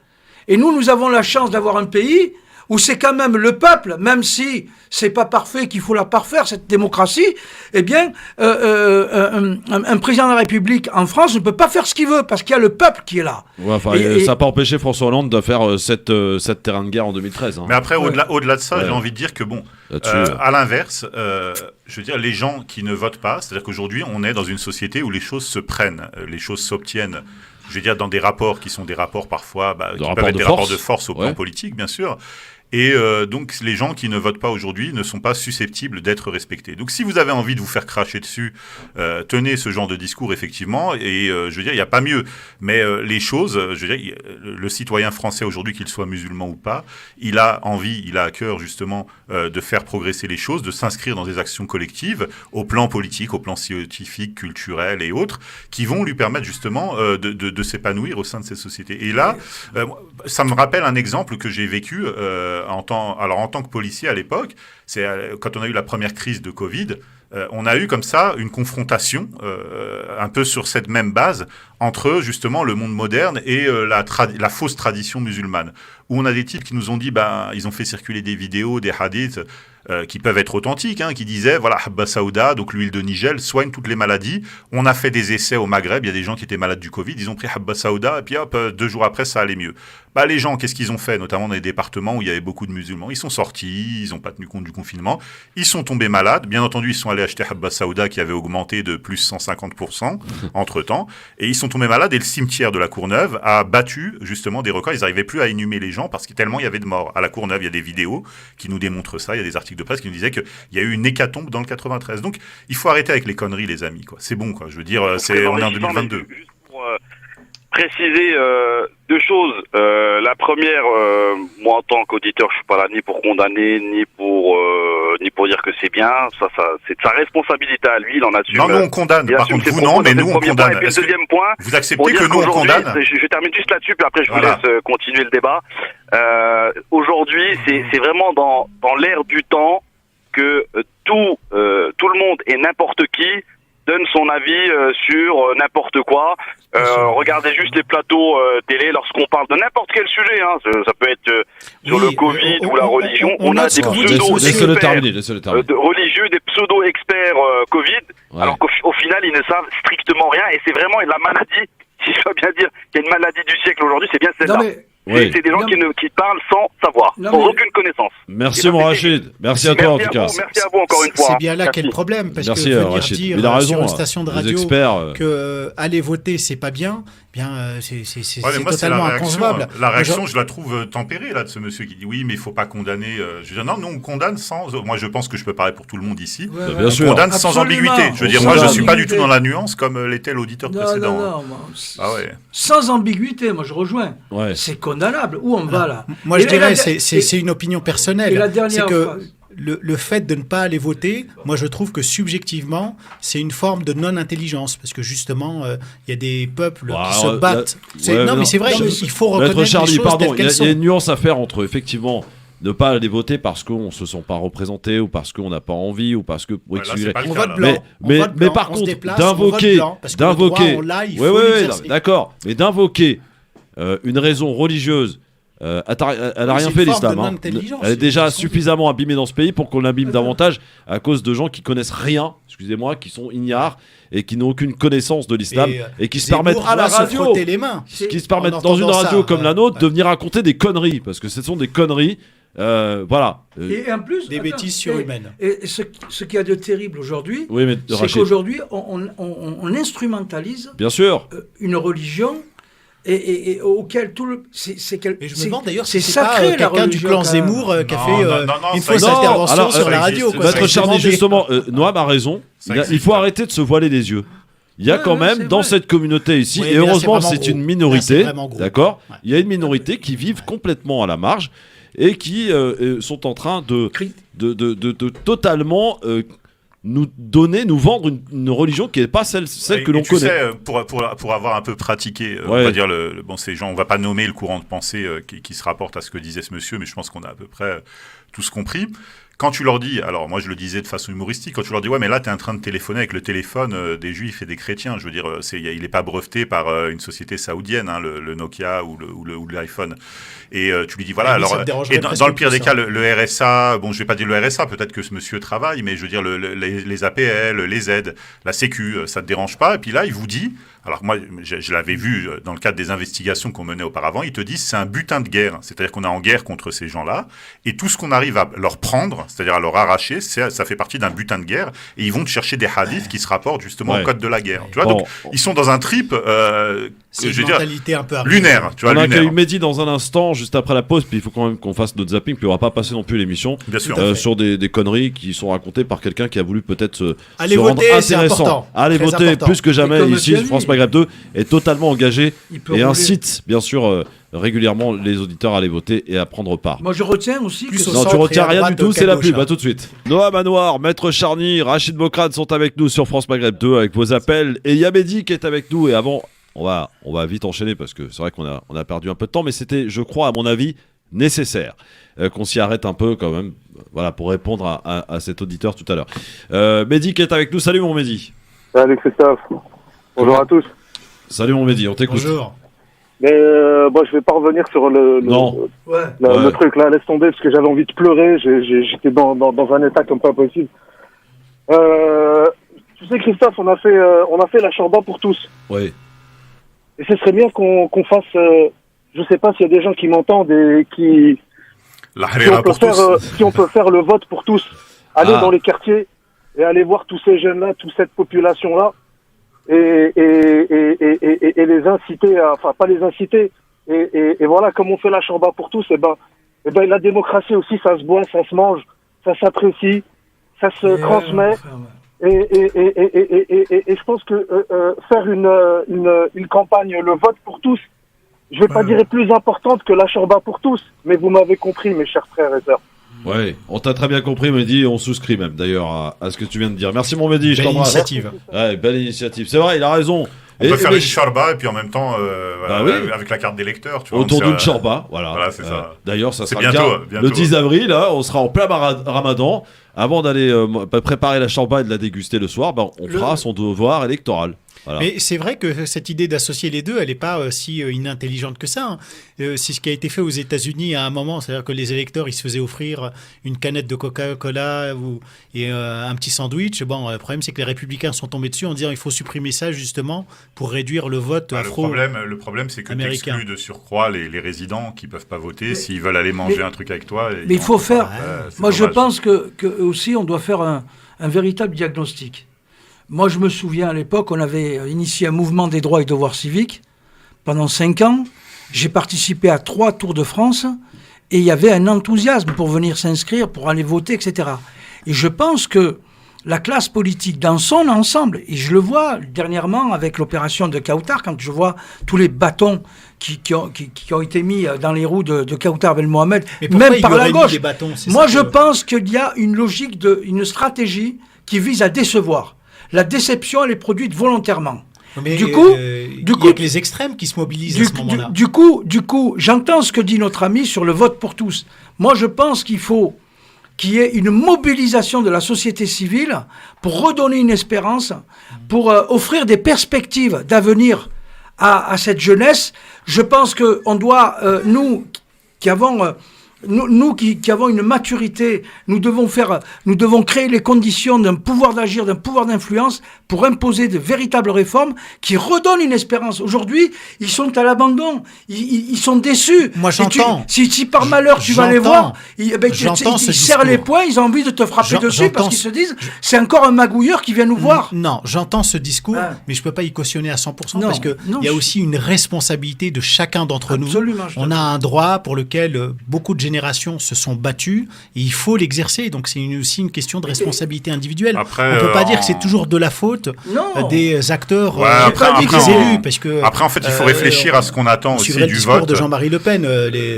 Et nous avons la chance d'avoir un pays où c'est quand même le peuple, même si c'est pas parfait, qu'il faut la parfaire, cette démocratie, eh bien, un président de la République en France ne peut pas faire ce qu'il veut, parce qu'il y a le peuple qui est là. Ouais, enfin, ça n'a pas empêché François Hollande de faire cette terrain de guerre en 2013. Hein. Mais après, au-delà de ça, j'ai envie de dire que, bon, à l'inverse, je veux dire, les gens qui ne votent pas, c'est-à-dire qu'aujourd'hui, on est dans une société où les choses se prennent, les choses s'obtiennent. Je veux dire, dans des rapports qui sont des rapports parfois, qui peuvent être des rapports de force au plan politique, bien sûr. Et donc, les gens qui ne votent pas aujourd'hui ne sont pas susceptibles d'être respectés. Donc, si vous avez envie de vous faire cracher dessus, tenez ce genre de discours, effectivement. Et je veux dire, il n'y a pas mieux. Mais les choses, je veux dire, le citoyen français aujourd'hui, qu'il soit musulman ou pas, il a envie, il a à cœur, justement, de faire progresser les choses, de s'inscrire dans des actions collectives, au plan politique, au plan scientifique, culturel et autres, qui vont lui permettre, justement, de s'épanouir au sein de ces sociétés. Et là, ça me rappelle un exemple que j'ai vécu en tant que policier à l'époque. C'est quand on a eu la première crise de Covid, on a eu comme ça une confrontation un peu sur cette même base entre justement le monde moderne et la fausse tradition musulmane, où on a des types qui nous ont dit, ils ont fait circuler des vidéos, des hadiths qui peuvent être authentiques, qui disaient, voilà, Habba Saouda, donc l'huile de Nigel, soigne toutes les maladies. On a fait des essais au Maghreb, il y a des gens qui étaient malades du Covid, ils ont pris Habba Saouda, et puis hop, 2 jours après, ça allait mieux. Les gens, qu'est-ce qu'ils ont fait, notamment dans les départements où il y avait beaucoup de musulmans? Ils sont sortis, ils n'ont pas tenu compte du confinement, ils sont tombés malades, bien entendu, ils sont allés acheter Habba Saouda qui avait augmenté de plus 150% entre-temps, et ils sont tombés malades, et le cimetière de la Courneuve a battu justement des records. Ils n'arrivaient plus à inhumer les gens parce que tellement il y avait de morts. À la Courneuve, il y a des vidéos qui nous démontrent ça, il y a des articles de presse qui nous disaient qu'il y a eu une hécatombe dans le 93. Donc, il faut arrêter avec les conneries, les amis, quoi. C'est bon, quoi. Je veux dire, on est en 2022. Juste pour préciser 2 choses. La première, moi en tant qu'auditeur, je suis pas là ni pour condamner, ni pour dire que c'est bien. Ça, c'est de sa responsabilité à lui. Il en assume. Non, on condamne. Par contre, vous non, mais nous on condamne. Et puis le deuxième point. Vous acceptez que nous on condamne? Je termine juste là-dessus, puis après je vous laisse continuer le débat. Aujourd'hui, c'est vraiment dans l'ère du temps que tout le monde et n'importe qui donne son avis sur n'importe quoi. Regardez juste les plateaux télé lorsqu'on parle de n'importe quel sujet. Ça peut être sur le Covid ou la religion. On a des pseudo-experts religieux, des pseudo-experts Covid, alors qu'au final, ils ne savent strictement rien. Et c'est vraiment la maladie, si je dois bien dire, qu'il y a une maladie du siècle aujourd'hui, c'est bien celle-là. C'est des gens qui parlent sans savoir, sans aucune connaissance. Merci mon Rachid, merci à toi en tout cas. Merci à vous encore une fois. C'est bien là qu'est le problème, parce que venir dire sur une station de radio que aller voter c'est pas bien, c'est totalement inconcevable. La réaction, je la trouve tempérée là de ce monsieur qui dit oui, mais il faut pas condamner. Je veux dire, non, nous on condamne sans. Moi, je pense que je peux parler pour tout le monde ici. Bien sûr. On condamne sans ambiguïté. Je veux dire, moi, je suis pas du tout dans la nuance comme l'était l'auditeur précédent. Non. Sans ambiguïté, moi je rejoins. C'est condamnable. Où on va là? Moi, je dirais, c'est une opinion personnelle. C'est que le fait de ne pas aller voter, moi, je trouve que subjectivement, c'est une forme de non-intelligence. Parce que justement, il y a des peuples qui se battent. Mais c'est vrai, il faut reconnaître les choses telles qu'elles sont. Il y a une nuance à faire entre, effectivement, ne pas aller voter parce qu'on ne se sent pas représenté ou parce qu'on n'a pas envie ou parce que... on vote blanc. Mais par contre, d'invoquer... D'accord. Mais d'invoquer une raison religieuse... elle n'a rien fait l'islam. Elle est déjà suffisamment abîmée dans ce pays pour qu'on l'abîme davantage à cause de gens qui connaissent rien, excusez-moi, qui sont ignares et qui n'ont aucune connaissance de l'islam et qui se permettent à la radio, qui se permettent dans une radio comme la nôtre de venir raconter des conneries parce que ce sont des conneries. Voilà. Et en plus, des bêtises surhumaines. Et ce qu'il y a de terrible aujourd'hui, c'est qu'aujourd'hui on instrumentalise bien sûr une religion. Et auquel tout le je me demande d'ailleurs si c'est sacré, pas quelqu'un du clan Zemmour qui a fait une fausse intervention sur la radio. Votre cher justement, Noam a raison. Il faut arrêter de se voiler les yeux. Il y a quand même dans cette communauté ici, et heureusement c'est une minorité, d'accord. Il y a une minorité qui vivent complètement à la marge et qui sont en train de totalement nous vendre une religion qui n'est pas celle que l'on connaît. Sais, pour avoir un peu pratiqué, on va dire ces gens, on va pas nommer le courant de pensée qui se rapporte à ce que disait ce monsieur, mais je pense qu'on a à peu près tous compris. Quand tu leur dis, alors moi je le disais de façon humoristique, quand tu leur dis ouais mais là t'es en train de téléphoner avec le téléphone des juifs et des chrétiens, je veux dire il est pas breveté par une société saoudienne, hein, le Nokia ou l'iPhone. Et tu lui dis voilà, alors et dans le pire des cas le RSA, bon je vais pas dire le RSA, peut-être que ce monsieur travaille, mais je veux dire les APL, les aides, la Sécu, ça te dérange pas. Et puis là il vous dit, alors moi je l'avais vu dans le cadre des investigations qu'on menait auparavant, ils te disent c'est un butin de guerre, c'est-à-dire qu'on est en guerre contre ces gens-là et tout ce qu'on arrive à leur prendre, c'est-à-dire à leur arracher, ça fait partie d'un butin de guerre et ils vont te chercher des hadiths qui se rapportent justement au code de la guerre. Tu vois, donc ils sont dans un trip c'est une mentalité un peu lunaire. Tu vois, on accueille Mehdi dans un instant, juste après la pause, puis il faut quand même qu'on fasse notre zapping, puis on va pas passer non plus l'émission sur des conneries qui sont racontées par quelqu'un qui a voulu peut-être se rendre intéressant. Allez voter plus que jamais ici, France Maghreb 2 est totalement engagé et incite bien sûr régulièrement les auditeurs à aller voter et à prendre part. Moi je retiens aussi non, tu retiens rien du tout, c'est la pub, tout de suite. Noah Manoir, Maître Charny, Rachid Bokrad sont avec nous sur France Maghreb 2 avec vos appels et Yamedi qui est avec nous. Et avant, on va vite enchaîner parce que c'est vrai qu'on a perdu un peu de temps, mais c'était, je crois, à mon avis, nécessaire qu'on s'y arrête un peu quand même, voilà, pour répondre à cet auditeur tout à l'heure. Mehdi qui est avec nous, salut mon Mehdi. Salut Christophe, bonjour à tous. Salut mon Mehdi, on t'écoute. Bonjour. Mais je vais pas revenir sur le truc là, laisse tomber parce que j'avais envie de pleurer, j'étais dans un état comme pas possible. Tu sais Christophe, on a fait la Shorba pour tous. Oui. Et ce serait bien qu'on fasse, je sais pas s'il y a des gens qui m'entendent et si on peut faire le vote pour tous, aller dans les quartiers et aller voir tous ces jeunes là, toute cette population là. Et les inciter enfin pas les inciter et voilà, comme on fait la Shorba pour tous, et ben la démocratie aussi, ça se boit, ça se mange, ça s'apprécie, ça se transmet et je pense que faire une campagne le vote pour tous, je vais pas dire est plus importante que la Shorba pour tous, mais vous m'avez compris mes chers frères et sœurs. Ouais, on t'a très bien compris, Mehdi, on souscrit même d'ailleurs à ce que tu viens de dire. Merci mon Mehdi, je t'embrasse. Belle initiative. Ouais, belle initiative. C'est vrai, il a raison. On peut faire une Shorba et puis en même temps avec la carte d'électeur. Tu vois, autour d'une Shorba, voilà c'est ça. D'ailleurs, ça sera bientôt. Le 10 avril, là, on sera en plein Ramadan. Avant d'aller préparer la Shorba et de la déguster le soir, on fera son devoir électoral. Voilà. Mais c'est vrai que cette idée d'associer les deux, elle n'est pas si inintelligente que ça. C'est ce qui a été fait aux États-Unis à un moment. C'est-à-dire que les électeurs, ils se faisaient offrir une canette de Coca-Cola et un petit sandwich. Bon, le problème, c'est que les républicains sont tombés dessus en disant qu'il faut supprimer ça justement pour réduire le vote afro. Le problème, c'est que tu exclus de surcroît les résidents qui ne peuvent pas voter s'ils veulent aller manger un truc avec toi. Mais il faut faire... Moi, je pense que aussi, on doit faire un véritable diagnostic. Moi, je me souviens, à l'époque, on avait initié un mouvement des droits et devoirs civiques. Pendant 5 ans, j'ai participé à 3 Tours de France et il y avait un enthousiasme pour venir s'inscrire, pour aller voter, etc. Et je pense que la classe politique, dans son ensemble, et je le vois dernièrement avec l'opération de Kautar, quand je vois tous les bâtons qui ont été mis dans les roues de Kautar Ben Mohamed, même par la gauche. Moi, je pense qu'il y a une logique, une stratégie qui vise à décevoir. La déception, elle est produite volontairement. Mais du coup, il y a que les extrêmes qui se mobilisent à ce moment-là. Du coup, j'entends ce que dit notre ami sur le vote pour tous. Moi, je pense qu'il faut qu'il y ait une mobilisation de la société civile pour redonner une espérance, pour offrir des perspectives d'avenir à cette jeunesse. Je pense qu'on doit, nous qui avons une maturité, nous devons créer les conditions d'un pouvoir d'agir, d'un pouvoir d'influence pour imposer de véritables réformes qui redonnent une espérance. Aujourd'hui, ils sont à l'abandon, ils sont déçus. Moi, j'entends. Si par malheur tu vas les voir, ils serrent les poings, ils ont envie de te frapper dessus parce qu'ils se disent c'est encore un magouilleur qui vient nous voir. Non, j'entends ce discours, mais je peux pas y cautionner à 100% parce que il y a aussi une responsabilité de chacun d'entre nous. On a un droit pour lequel beaucoup de générations se sont battues, et il faut l'exercer. Donc c'est aussi une question de responsabilité individuelle. Après, on ne peut pas dire que c'est toujours de la faute des acteurs des élus. Parce que, après, en fait, il faut réfléchir à ce qu'on attend aussi du vote. Le discours de Jean-Marie Le Pen.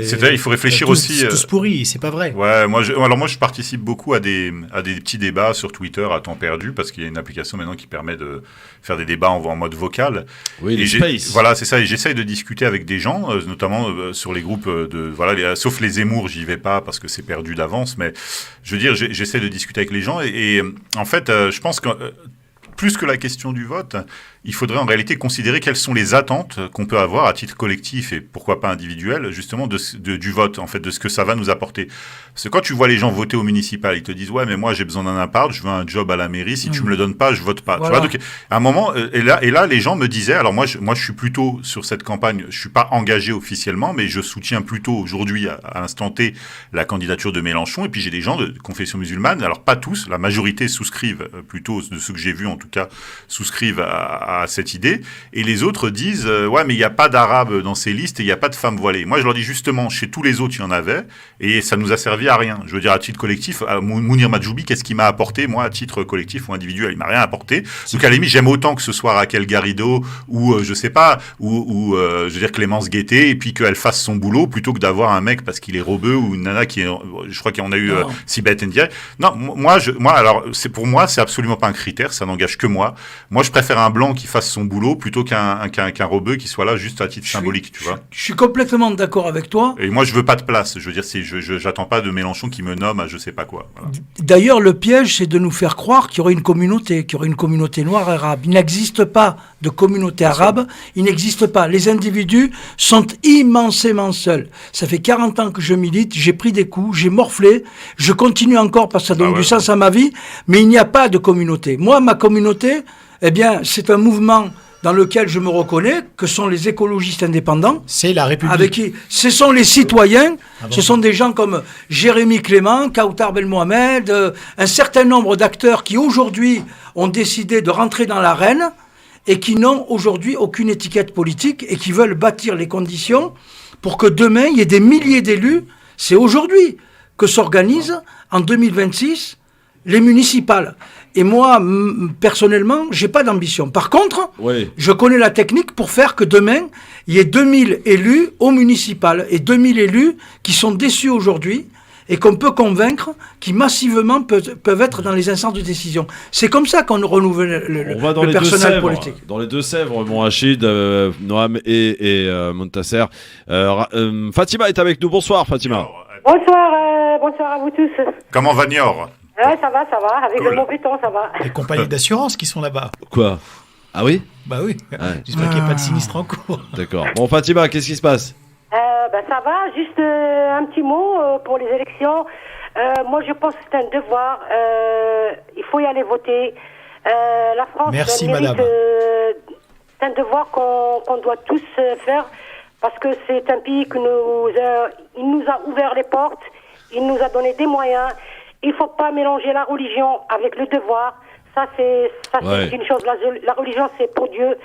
C'est-à-dire, il faut réfléchir aussi... C'est tous pourris, c'est pas vrai. Ouais, moi je participe beaucoup à des petits débats sur Twitter à temps perdu, parce qu'il y a une application maintenant qui permet de faire des débats en mode vocal. Oui, les Space. Voilà, c'est ça. Et j'essaye de discuter avec des gens, notamment sur les groupes sauf les Zemmour, j'y vais pas parce que c'est perdu d'avance. Mais je veux dire, j'essaie de discuter avec les gens. Et en fait, je pense que plus que la question du vote, il faudrait en réalité considérer quelles sont les attentes qu'on peut avoir à titre collectif et pourquoi pas individuel, justement, du vote, en fait, de ce que ça va nous apporter. Parce que quand tu vois les gens voter au municipal, ils te disent « Ouais, mais moi, j'ai besoin d'un appart, je veux un job à la mairie, si tu me le donnes pas, je vote pas. Voilà. Tu vois, donc, à un moment, et là, les gens me disaient, alors moi, je suis plutôt sur cette campagne, je suis pas engagé officiellement, mais je soutiens plutôt aujourd'hui, à l'instant T, la candidature de Mélenchon, et puis j'ai des gens de confession musulmane, alors pas tous, la majorité souscrivent, plutôt de ceux que j'ai vus en tout cas, souscrivent à cette idée, et les autres disent ouais, mais il n'y a pas d'arabes dans ces listes et il n'y a pas de femmes voilées. Moi je leur dis justement, chez tous les autres il y en avait, et ça nous a servi à rien. Je veux dire, à titre collectif, Mounir Majoubi, qu'est-ce qu'il m'a apporté, moi, à titre collectif ou individuel? Il m'a rien apporté. Donc à la limite, j'aime autant que ce soit Raquel Garrido ou je sais pas, ou je veux dire Clémence Guettet, et puis qu'elle fasse son boulot plutôt que d'avoir un mec parce qu'il est rebeu, ou une nana qui est, je crois qu'on a eu Sibeth Ndiaye. Non, moi alors pour moi c'est absolument pas un critère, ça n'engage que moi. Moi je préfère un blanc qui fasse son boulot plutôt qu'un rebeu qui soit là juste à titre symbolique, tu vois. Je suis complètement d'accord avec toi. Et moi je veux pas de place, je veux dire, j'attends pas de Mélenchon qui me nomme à je sais pas quoi. Voilà. D'ailleurs, le piège, c'est de nous faire croire qu'il y aurait une communauté noire arabe. Il n'existe pas de communauté arabe, il n'existe pas. Les individus sont immensément seuls. Ça fait 40 ans que je milite, j'ai pris des coups, j'ai morflé, je continue encore parce que ça donne du sens à ma vie, mais il n'y a pas de communauté. Moi, ma communauté, eh bien, c'est un mouvement dans lequel je me reconnais, que sont les écologistes indépendants. C'est la République. Avec qui, ce sont les citoyens, ce sont des gens comme Jérémy Clément, Kautar Belmohamed, un certain nombre d'acteurs qui aujourd'hui ont décidé de rentrer dans l'arène et qui n'ont aujourd'hui aucune étiquette politique et qui veulent bâtir les conditions pour que demain, il y ait des milliers d'élus. C'est aujourd'hui que s'organisent, en 2026, les municipales. Et moi, personnellement, j'ai pas d'ambition. Par contre, je connais la technique pour faire que demain, il y ait 2000 élus au municipal et 2000 élus qui sont déçus aujourd'hui et qu'on peut convaincre, qui massivement peuvent être dans les instances de décision. C'est comme ça qu'on renouvelle le personnel politique. Dans les Deux-Sèvres, mon Rachid, Noam et Montasser. Fatima est avec nous. Bonsoir, Fatima. Bonsoir à vous tous. Comment va Niort? Ouais, ça va, avec le bon béton, ça va. Les compagnies d'assurance qui sont là-bas. Quoi? Ah oui? Bah oui. Ouais. J'espère qu'il n'y a pas de sinistre en cours. D'accord. Bon, Fatima, qu'est-ce qui se passe? Ça va, juste un petit mot pour les élections. Moi, je pense que c'est un devoir. Il faut y aller voter. La France Merci, mérite, madame. c'est un devoir qu'on doit tous faire parce que c'est un pays il nous a ouvert les portes, il nous a donné des moyens. Il ne faut pas mélanger la religion avec le devoir. Ça, c'est une chose. La religion, c'est pour Dieu,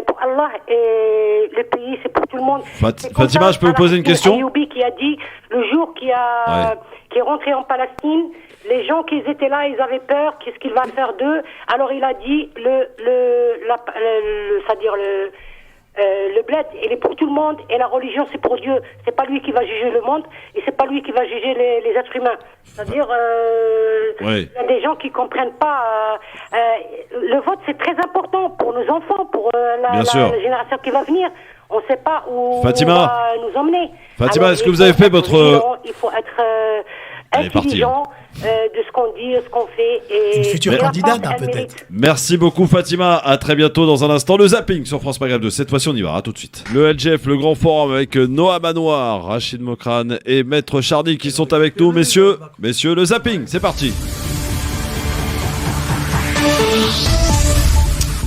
pour Allah, et le pays, c'est pour tout le monde. Fatima, je peux vous poser une question? Ayoub qui a dit, le jour qui est rentré en Palestine, les gens qui étaient là, ils avaient peur, qu'est-ce qu'il va faire d'eux? Alors il a dit, le bled, il est pour tout le monde, et la religion, c'est pour Dieu. C'est pas lui qui va juger le monde, et c'est pas lui qui va juger les êtres humains. C'est-à-dire, il y a des gens qui comprennent pas. Le vote, c'est très important pour nos enfants, pour la génération qui va venir. On sait pas où Fatima, on va nous emmener. Fatima, est-ce que vous avez fait votre... Il faut être intelligent de ce qu'on dit, de ce qu'on fait. Et une future candidate, peut-être. Merci beaucoup, Fatima. À très bientôt dans un instant. Le zapping sur France Maghreb 2. Cette fois-ci, on y va. À tout de suite. Le LGF, le grand forum avec Noam Anouar, Rachid Mokrane et Maître Charny qui sont avec nous. Messieurs, le zapping, c'est parti.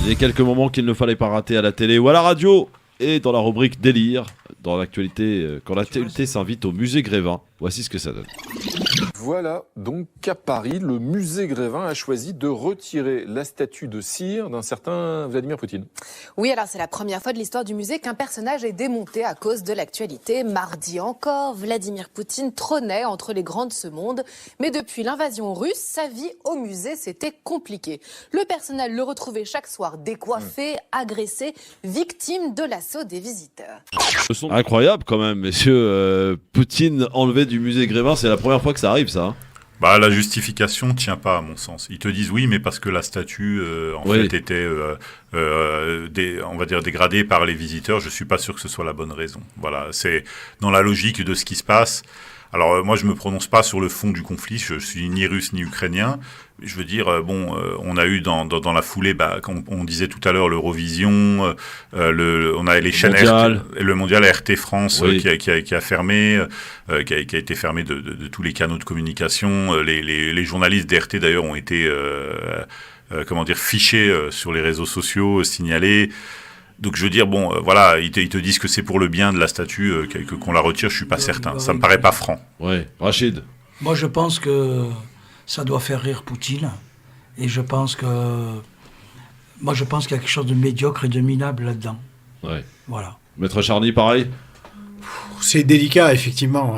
Il y a quelques moments qu'il ne fallait pas rater à la télé ou à la radio. Et dans la rubrique délire, dans l'actualité, quand l'actualité s'invite au musée Grévin, voici ce que ça donne. voilà donc qu'à Paris, le musée Grévin a choisi de retirer la statue de cire d'un certain Vladimir Poutine. Oui, alors c'est la première fois de l'histoire du musée qu'un personnage est démonté à cause de l'actualité. Mardi encore, Vladimir Poutine trônait entre les grands de ce monde. Mais depuis l'invasion russe, sa vie au musée, c'était compliqué. Le personnel le retrouvait chaque soir décoiffé, agressé, victime de l'assaut des visiteurs. Incroyable quand même, messieurs. Poutine enlevé du musée Grévin, c'est la première fois que ça arrive, ça. Bah, la justification tient pas, à mon sens. Ils te disent oui, mais parce que la statue, fait, était, on va dire, dégradée par les visiteurs. Je suis pas sûr que ce soit la bonne raison. Voilà, c'est dans la logique de ce qui se passe. Alors, moi, je me prononce pas sur le fond du conflit. Je suis ni russe ni ukrainien. Je veux dire, on a eu dans la foulée, comme on disait tout à l'heure, l'Eurovision, on a les chaînes le mondial RT France qui a fermé, qui a été fermé de tous les canaux de communication. Les journalistes d'RT d'ailleurs ont été, fichés sur les réseaux sociaux, signalés. Donc je veux dire, voilà, ils te disent que c'est pour le bien de la statue qu'on la retire. Je suis pas certain. Ça me paraît pas franc. Ouais, Rachid. Moi, je pense que ça doit faire rire Poutine. Et je pense qu'il y a quelque chose de médiocre et de minable là-dedans. Ouais. Voilà. Maître Charny, pareil. C'est délicat, effectivement.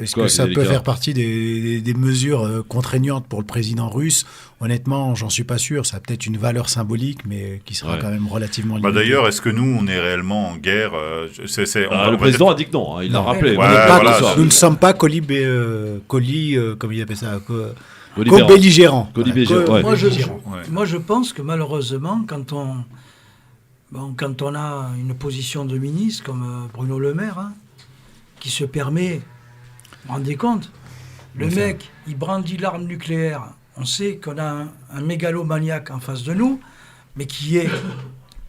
Est-ce que ça peut faire partie des mesures contraignantes pour le président russe ? Honnêtement, j'en suis pas sûr. Ça a peut-être une valeur symbolique, mais qui sera quand même relativement limitée. D'ailleurs, est-ce que nous, on est réellement en guerre le président a dit que non. Il l'a rappelé. Nous ne sommes pas comme il appelle ça, co-belligérants. Moi, je pense que malheureusement, quand on a une position de ministre comme Bruno Le Maire, qui se permet, vous vous rendez compte, le mec, il brandit l'arme nucléaire. On sait qu'on a un mégalomaniaque en face de nous, mais qui est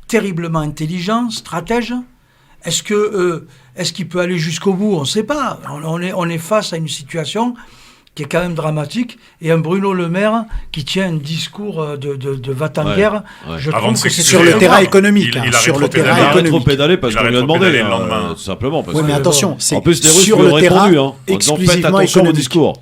terriblement intelligent, stratège. Est-ce qu'il peut aller jusqu'au bout ? On ne sait pas. On est face à une situation qui est quand même dramatique, et un Bruno Le Maire qui tient un discours de va-t-en-guerre. Je trouve que c'est sur le terrain économique. Il a rétro-pédalé parce qu'on lui a demandé, tout simplement. Oui, mais attention, c'est en plus, les Russes sur lui ont le terrain répondu, faites attention au discours.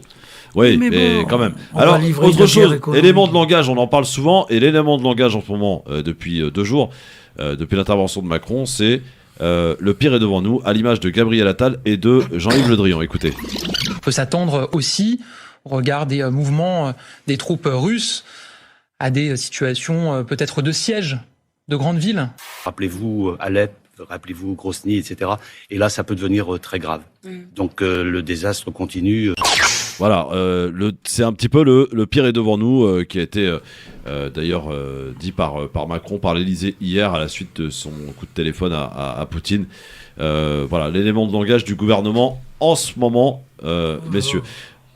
Oui, mais quand même. Alors, autre chose, élément de langage, on en parle souvent, et l'élément de langage en ce moment, depuis 2 jours, depuis l'intervention de Macron, c'est le pire est devant nous, à l'image de Gabriel Attal et de Jean-Yves Le Drian. Écoutez. On peut s'attendre aussi, au regard des mouvements des troupes russes, à des situations peut-être de siège de grandes villes. Rappelez-vous Alep, rappelez-vous Grozny, etc. Et là, ça peut devenir très grave. Donc le désastre continue. Voilà, c'est un petit peu le pire est devant nous, qui a été d'ailleurs dit par Macron, par l'Élysée hier, à la suite de son coup de téléphone à Poutine. Voilà, l'élément de langage du gouvernement en ce moment, messieurs.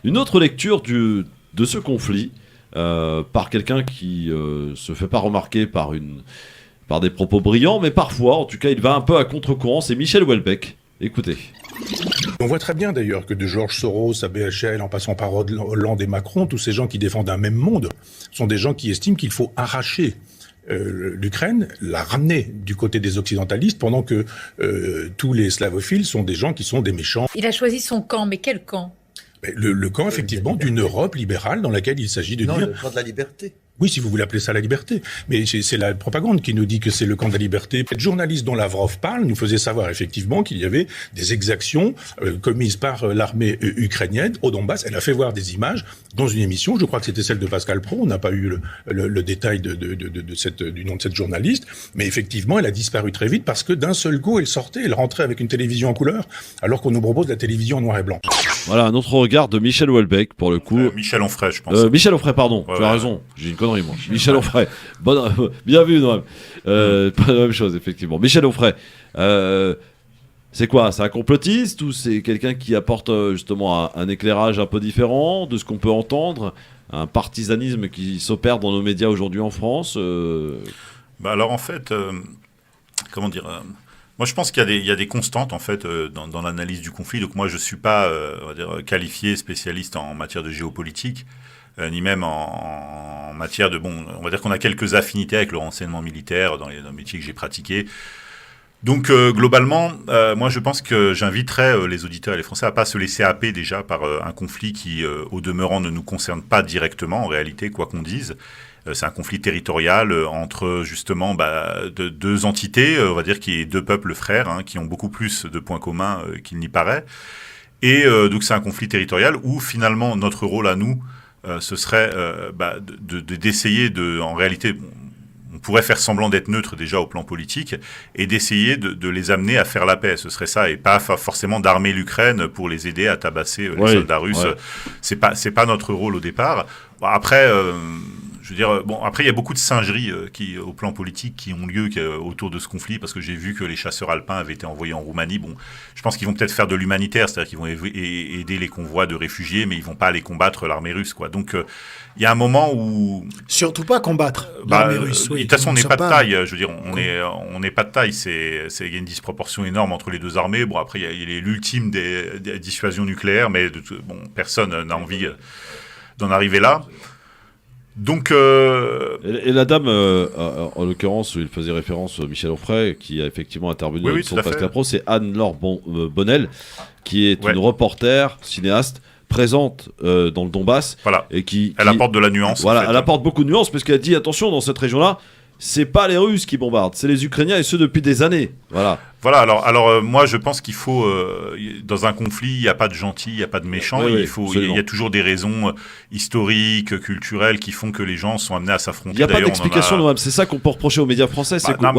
Une autre lecture de ce conflit, par quelqu'un qui se fait pas remarquer par des propos brillants, mais parfois, en tout cas, il va un peu à contre-courant, c'est Michel Houellebecq. Écoutez. On voit très bien d'ailleurs que de Georges Soros à BHL en passant par Hollande et Macron, tous ces gens qui défendent un même monde sont des gens qui estiment qu'il faut arracher l'Ukraine, la ramener du côté des occidentalistes, pendant que tous les slavophiles sont des gens qui sont des méchants. Il a choisi son camp, mais quel camp ? Le camp, effectivement, d'une Europe libérale dans laquelle il s'agit de dire... le camp de la liberté. Oui, si vous voulez appeler ça la liberté. Mais c'est la propagande qui nous dit que c'est le camp de la liberté. Le journaliste dont Lavrov parle nous faisait savoir effectivement qu'il y avait des exactions commises par l'armée ukrainienne au Donbass. Elle a fait voir des images dans une émission, je crois que c'était celle de Pascal Praud, on n'a pas eu le détail du nom de cette journaliste, mais effectivement, elle a disparu très vite parce que d'un seul coup, elle rentrait avec une télévision en couleur, alors qu'on nous propose la télévision en noir et blanc. Voilà, un autre regard de Michel Houellebecq, pour le coup. Michel Onfray, je pense. Michel Onfray, pardon, tu as raison, j'ai une connerie, moi. Michel Onfray, bien vu, Noël. Pas la même chose, effectivement. Michel Onfray, c'est quoi ? C'est un complotiste ou c'est quelqu'un qui apporte justement un éclairage un peu différent de ce qu'on peut entendre ? Un partisanisme qui s'opère dans nos médias aujourd'hui en France Alors en fait, moi je pense qu'il y a des constantes en fait dans l'analyse du conflit. Donc moi je suis pas on va dire, qualifié spécialiste en matière de géopolitique. Ni même en matière de... on va dire qu'on a quelques affinités avec le renseignement militaire dans les métiers que j'ai pratiqués. Donc globalement, moi je pense que j'inviterais les auditeurs et les Français à pas se laisser happer déjà par un conflit qui, au demeurant, ne nous concerne pas directement en réalité, quoi qu'on dise. C'est un conflit territorial entre justement deux entités, on va dire qui est deux peuples frères, hein, qui ont beaucoup plus de points communs qu'il n'y paraît. Et donc c'est un conflit territorial où finalement notre rôle à nous, ce serait d'essayer en réalité, on pourrait faire semblant d'être neutre déjà au plan politique et d'essayer de les amener à faire la paix. Ce serait ça, et pas forcément d'armer l'Ukraine pour les aider à tabasser les soldats russes. Ouais. C'est pas notre rôle au départ. Bon, après, je veux dire, après il y a beaucoup de singeries qui, au plan politique, qui ont lieu autour de ce conflit, parce que j'ai vu que les chasseurs alpins avaient été envoyés en Roumanie. Bon, je pense qu'ils vont peut-être faire de l'humanitaire, c'est-à-dire qu'ils vont aider les convois de réfugiés, mais ils vont pas aller combattre l'armée russe, quoi. Donc il y a un moment où surtout pas combattre l'armée russe. De toute façon, on n'est pas de taille. Je veux dire, on n'est pas de taille. Il y a une disproportion énorme entre les deux armées. Bon, après, il y a l'ultime des dissuasions nucléaires, mais personne n'a envie d'en arriver là. Donc et la dame, en l'occurrence, où il faisait référence Michel Onfray, qui a effectivement intervenu dans son Pascal Pro, c'est Anne-Laure Bonnel, qui est une reporter, cinéaste, présente dans le Donbass, et elle apporte de la nuance. Voilà, elle apporte beaucoup de nuances, parce qu'elle dit attention, dans cette région-là, c'est pas les Russes qui bombardent, c'est les Ukrainiens, et ce depuis des années. Voilà. Alors moi je pense qu'il faut dans un conflit, il n'y a pas de gentil, il n'y a pas de méchant, il y a toujours des raisons historiques, culturelles qui font que les gens sont amenés à s'affronter. Il n'y a pas d'explication noble, c'est ça qu'on peut reprocher aux médias français, c'est qu'on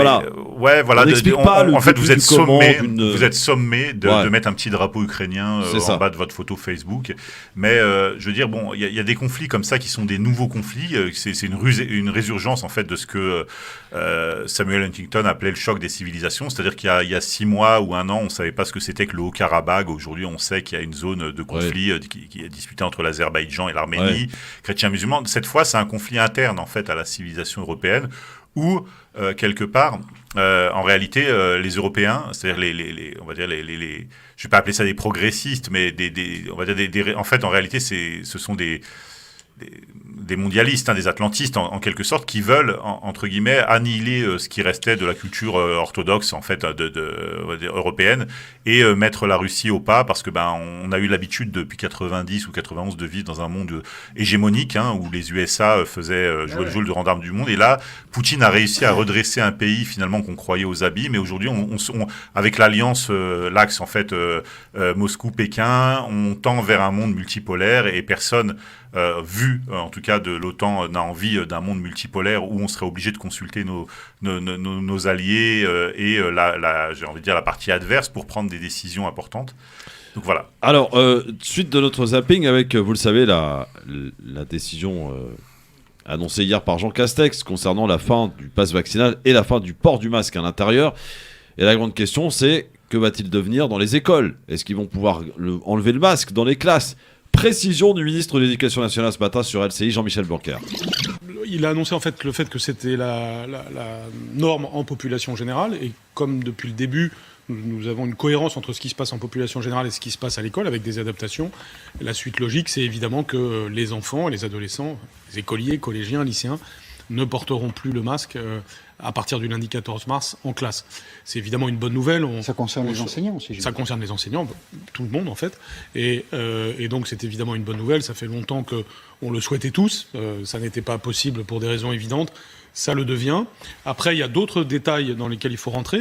n'explique pas. En fait, vous êtes sommé de mettre un petit drapeau ukrainien en bas de votre photo Facebook. Mais je veux dire, bon, il y a des conflits comme ça qui sont des nouveaux conflits. C'est une résurgence en fait de ce que Samuel Huntington appelait le choc des civilisations, c'est-à-dire qu'il y a 6 mois ou 1 an, on ne savait pas ce que c'était que le Haut-Karabagh. Aujourd'hui, on sait qu'il y a une zone de conflit qui est disputée entre l'Azerbaïdjan et l'Arménie, chrétiens-musulmans. Cette fois, c'est un conflit interne en fait à la civilisation européenne, où quelque part, en réalité, les Européens, c'est-à-dire on va dire je vais pas appeler ça des progressistes, mais on va dire en fait, en réalité, ce sont des mondialistes, des atlantistes en quelque sorte, qui veulent entre guillemets annihiler ce qui restait de la culture orthodoxe en fait on va dire, européenne, et mettre la Russie au pas, parce que on a eu l'habitude depuis 90 ou 91 de vivre dans un monde hégémonique, où les USA faisaient jouer le jeu de gendarme du monde, et là Poutine a réussi à redresser un pays finalement qu'on croyait aux abîmes, et aujourd'hui avec l'alliance l'axe en fait Moscou-Pékin, on tend vers un monde multipolaire, et personne vu en tout cas de l'OTAN n'a envie d'un monde multipolaire où on serait obligé de consulter nos alliés et j'ai envie de dire la partie adverse pour prendre des décisions importantes. Donc voilà. Alors, suite de notre zapping avec, vous le savez, la décision annoncée hier par Jean Castex concernant la fin du pass vaccinal et la fin du port du masque à l'intérieur. Et la grande question, c'est que va-t-il devenir dans les écoles ? Est-ce qu'ils vont pouvoir enlever le masque dans les classes ? Précision du ministre de l'Éducation nationale ce matin sur LCI, Jean-Michel Blanquer. Il a annoncé en fait le fait que c'était la norme en population générale, et comme depuis le début, nous avons une cohérence entre ce qui se passe en population générale et ce qui se passe à l'école, avec des adaptations. La suite logique, c'est évidemment que les enfants, les adolescents, les écoliers, collégiens, lycéens, ne porteront plus le masque à partir du lundi 14 mars en classe. C'est évidemment une bonne nouvelle. Ça concerne les enseignants aussi. Ça concerne les enseignants, tout le monde en fait. Et donc c'est évidemment une bonne nouvelle. Ça fait longtemps qu'on le souhaitait tous. Ça n'était pas possible pour des raisons évidentes. Ça le devient. Après, il y a d'autres détails dans lesquels il faut rentrer,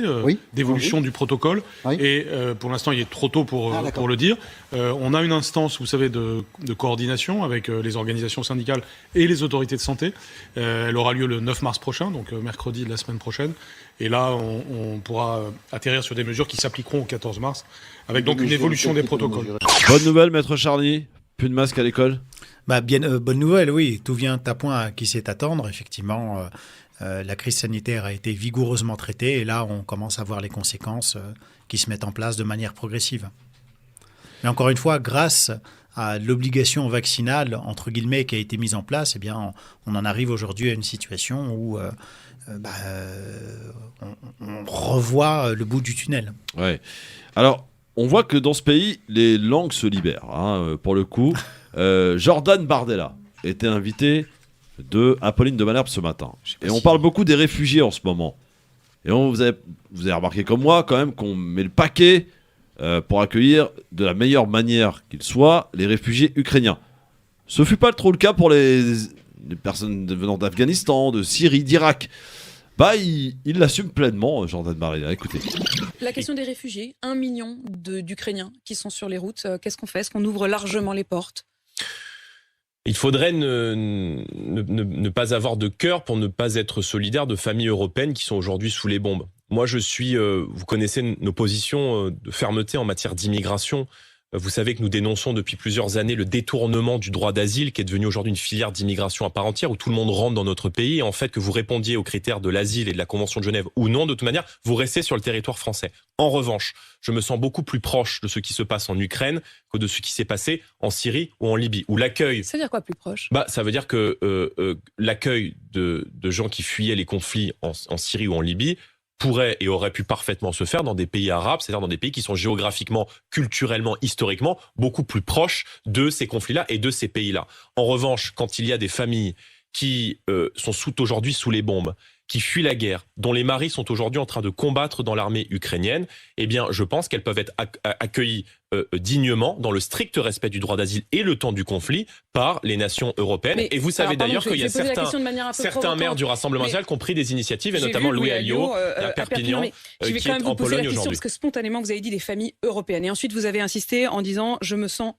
d'évolution du protocole. Oui. Et pour l'instant, il est trop tôt pour le dire. On a une instance, vous savez, de coordination avec les organisations syndicales et les autorités de santé. Elle aura lieu le 9 mars prochain, donc mercredi de la semaine prochaine. Et là, on pourra atterrir sur des mesures qui s'appliqueront au 14 mars, avec donc une évolution des protocoles. Bonne nouvelle, Maître Charny, plus de masque à l'école ? Bonne nouvelle, oui. Tout vient à point à qui sait attendre. Effectivement, la crise sanitaire a été vigoureusement traitée, et là, on commence à voir les conséquences qui se mettent en place de manière progressive. Mais encore une fois, grâce à l'obligation vaccinale, entre guillemets, qui a été mise en place, eh bien, on en arrive aujourd'hui à une situation où on revoit le bout du tunnel. Ouais. Alors, on voit que dans ce pays, les langues se libèrent. Pour le coup, Jordan Bardella était invité de Apolline de Malherbe ce matin. Et on parle beaucoup des réfugiés en ce moment. Et vous avez remarqué comme moi, quand même, qu'on met le paquet pour accueillir de la meilleure manière qu'il soit les réfugiés ukrainiens. Ce fut pas trop le cas pour les personnes venant d'Afghanistan, de Syrie, d'Irak. Il l'assume pleinement, Jordan Bardella. Écoutez. La question des réfugiés, 1 million d'Ukrainiens qui sont sur les routes. Qu'est-ce qu'on fait? Est-ce qu'on ouvre largement les portes? Il faudrait ne pas avoir de cœur pour ne pas être solidaire de familles européennes qui sont aujourd'hui sous les bombes. Moi, vous connaissez nos positions de fermeté en matière d'immigration. Vous savez que nous dénonçons depuis plusieurs années le détournement du droit d'asile qui est devenu aujourd'hui une filière d'immigration à part entière où tout le monde rentre dans notre pays et en fait que vous répondiez aux critères de l'asile et de la Convention de Genève ou non, de toute manière, vous restez sur le territoire français. En revanche, je me sens beaucoup plus proche de ce qui se passe en Ukraine que de ce qui s'est passé en Syrie ou en Libye où l'accueil... Ça veut dire quoi plus proche? Ça veut dire que l'accueil de gens qui fuyaient les conflits en Syrie ou en Libye pourrait et aurait pu parfaitement se faire dans des pays arabes, c'est-à-dire dans des pays qui sont géographiquement, culturellement, historiquement beaucoup plus proches de ces conflits-là et de ces pays-là. En revanche, quand il y a des familles qui sont aujourd'hui sous les bombes, qui fuient la guerre, dont les maris sont aujourd'hui en train de combattre dans l'armée ukrainienne, eh bien, je pense qu'elles peuvent être accueillies dignement, dans le strict respect du droit d'asile et le temps du conflit, par les nations européennes. Et vous savez d'ailleurs qu'il y a certains maires du Rassemblement national qui ont pris des initiatives, et notamment Louis Alliot, à Perpignan, qui est en Pologne aujourd'hui. Parce que spontanément, vous avez dit des familles européennes. Et ensuite, vous avez insisté en disant « je me sens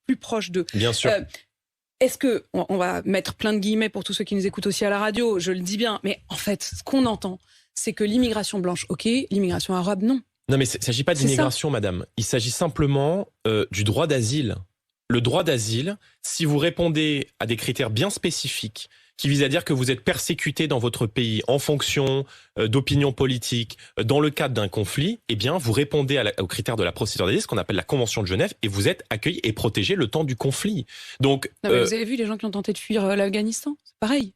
plus proche d'eux ». Bien sûr. Est-ce que, on va mettre plein de guillemets pour tous ceux qui nous écoutent aussi à la radio, je le dis bien, mais en fait, ce qu'on entend, c'est que l'immigration blanche, ok, l'immigration arabe, non. Non, mais il ne s'agit pas d'immigration, madame. Il s'agit simplement du droit d'asile. Le droit d'asile, si vous répondez à des critères bien spécifiques, qui visent à dire que vous êtes persécuté dans votre pays en fonction d'opinions politiques, dans le cadre d'un conflit, eh bien, vous répondez aux critères de la procédure d'asile, ce qu'on appelle la Convention de Genève, et vous êtes accueilli et protégé le temps du conflit. Donc, non, mais vous avez vu les gens qui ont tenté de fuir l'Afghanistan? C'est pareil.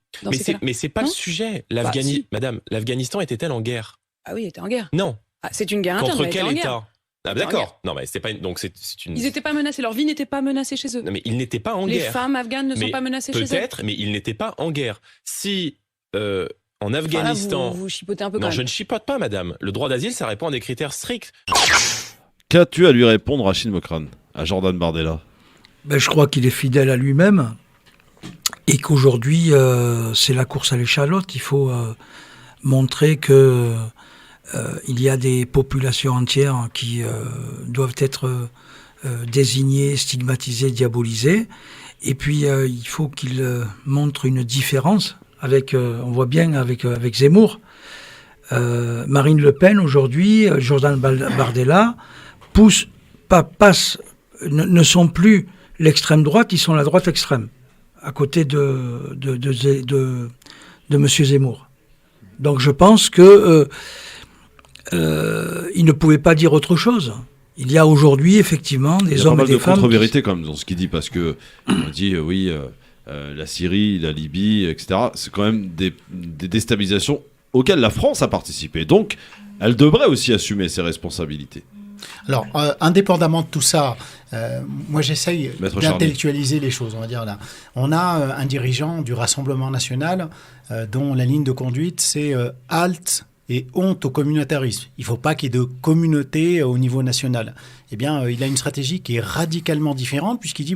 Mais c'est pas le sujet. Si. Madame, l'Afghanistan était-elle en guerre? Ah oui, il était en guerre. Non. Ah, c'est une guerre interne. Contre quel État? Ah, d'accord. Non, mais c'est pas donc c'est une. Ils n'étaient pas menacés. Leur vie n'était pas menacée chez eux. Non, mais ils n'étaient pas en guerre. Les femmes afghanes ne sont pas menacées chez eux. Peut-être, mais ils n'étaient pas en guerre. Si en Afghanistan. Vous chipotez un peu. Non, je ne chipote pas, madame. Le droit d'asile, ça répond à des critères stricts. Qu'as-tu à lui répondre, Rachid Mokrane, à Jordan Bardella? Je crois qu'il est fidèle à lui-même et qu'aujourd'hui, c'est la course à l'échalote. Il faut montrer que il y a des populations entières qui doivent être désignées, stigmatisées, diabolisées. Et puis, il faut qu'il montre une différence avec, on voit bien avec Zemmour. Marine Le Pen, aujourd'hui, Jordan Bardella, ne sont plus l'extrême droite, ils sont la droite extrême, à côté de M. Zemmour. Donc je pense que il ne pouvait pas dire autre chose. Il y a aujourd'hui effectivement des hommes et des femmes. Il y a pas mal de contre-vérité quand même dans ce qu'il dit, parce que on dit oui, la Syrie, la Libye, etc. C'est quand même des déstabilisations auxquelles la France a participé. Donc, elle devrait aussi assumer ses responsabilités. Alors, indépendamment de tout ça, moi j'essaye d'intellectualiser les choses, on va dire là. On a un dirigeant du Rassemblement national dont la ligne de conduite c'est halte et honte au communautarisme. Il ne faut pas qu'il y ait de communauté au niveau national. Eh bien, il a une stratégie qui est radicalement différente puisqu'il dit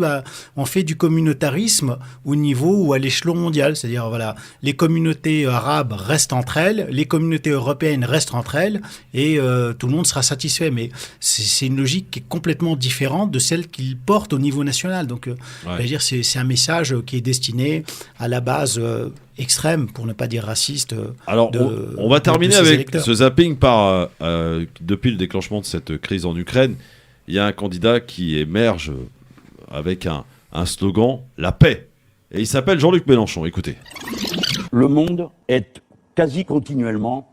on fait du communautarisme au niveau ou à l'échelon mondial. C'est-à-dire, voilà, les communautés arabes restent entre elles, les communautés européennes restent entre elles et tout le monde sera satisfait. Mais c'est une logique qui est complètement différente de celle qu'il porte au niveau national. Donc, je veux dire, c'est un message qui est destiné à la base extrême, pour ne pas dire raciste. Alors, on va terminer avec ce zapping par depuis le déclenchement de cette crise en Ukraine. Il y a un candidat qui émerge avec un slogan, la paix. Et il s'appelle Jean-Luc Mélenchon. Écoutez. Le monde est quasi continuellement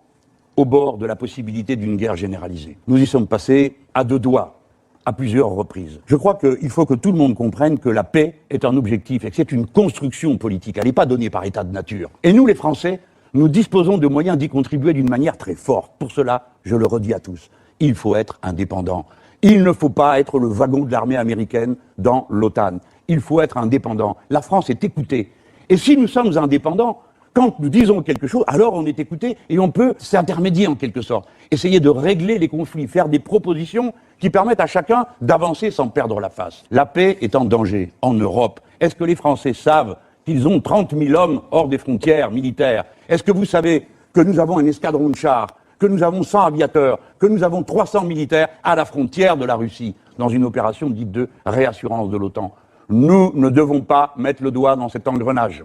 au bord de la possibilité d'une guerre généralisée. Nous y sommes passés à deux doigts, à plusieurs reprises. Je crois qu'il faut que tout le monde comprenne que la paix est un objectif et que c'est une construction politique. Elle n'est pas donnée par état de nature. Et nous, les Français, nous disposons de moyens d'y contribuer d'une manière très forte. Pour cela, je le redis à tous, il faut être indépendant. Il ne faut pas être le wagon de l'armée américaine dans l'OTAN. Il faut être indépendant. La France est écoutée. Et si nous sommes indépendants, quand nous disons quelque chose, alors on est écouté et on peut s'intermédier en quelque sorte. Essayer de régler les conflits, faire des propositions qui permettent à chacun d'avancer sans perdre la face. La paix est en danger en Europe. Est-ce que les Français savent qu'ils ont 30 000 hommes hors des frontières militaires? Est-ce que vous savez que nous avons un escadron de chars, que nous avons 100 aviateurs, que nous avons 300 militaires à la frontière de la Russie, dans une opération dite de réassurance de l'OTAN? Nous ne devons pas mettre le doigt dans cet engrenage.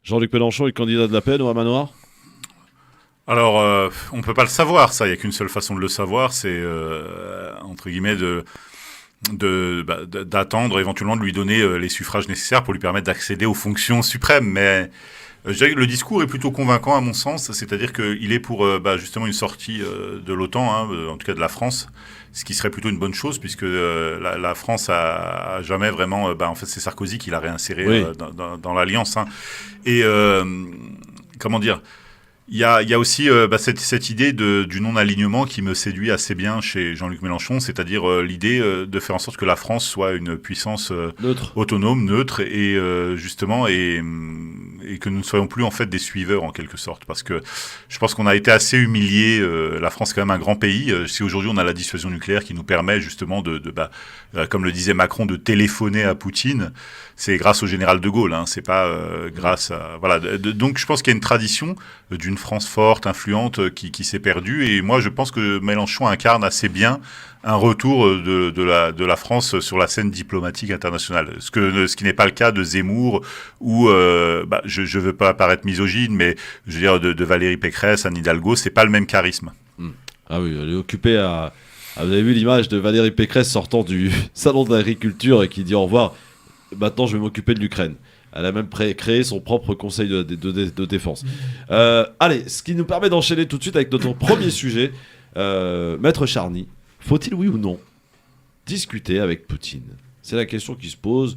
Jean-Luc Mélenchon est candidat de la paix, Noam Manoir? Alors, on ne peut pas le savoir, ça. Il n'y a qu'une seule façon de le savoir, c'est, entre guillemets, d'attendre, éventuellement de lui donner les suffrages nécessaires pour lui permettre d'accéder aux fonctions suprêmes. Mais je dirais que le discours est plutôt convaincant à mon sens, c'est-à-dire qu'il est pour justement une sortie de l'OTAN, en tout cas de la France, ce qui serait plutôt une bonne chose puisque la France a jamais vraiment, en fait c'est Sarkozy qui l'a réinséré dans l'alliance. Et comment dire, il y a aussi cette idée du non-alignement qui me séduit assez bien chez Jean-Luc Mélenchon, c'est-à-dire l'idée de faire en sorte que la France soit une puissance autonome, neutre et justement et que nous ne soyons plus en fait des suiveurs en quelque sorte, parce que je pense qu'on a été assez humiliés. La France est quand même un grand pays. Si aujourd'hui on a la dissuasion nucléaire qui nous permet justement comme le disait Macron, de téléphoner à Poutine, c'est grâce au général de Gaulle, c'est pas grâce à donc je pense qu'il y a une tradition d'une France forte, influente, qui s'est perdue, et moi je pense que Mélenchon incarne assez bien un retour de la France sur la scène diplomatique internationale, ce qui n'est pas le cas de Zemmour ou je veux pas paraître misogyne, mais je veux dire de Valérie Pécresse, Anne Hidalgo, c'est pas le même charisme. Ah oui, elle est occupée à... vous avez vu l'image de Valérie Pécresse sortant du salon de l'agriculture et qui dit au revoir, maintenant je vais m'occuper de l'Ukraine. Elle a même créé son propre conseil de défense. Allez, ce qui nous permet d'enchaîner tout de suite avec notre premier sujet. Maître Charny, faut-il, oui ou non, discuter avec Poutine? C'est la question qui se pose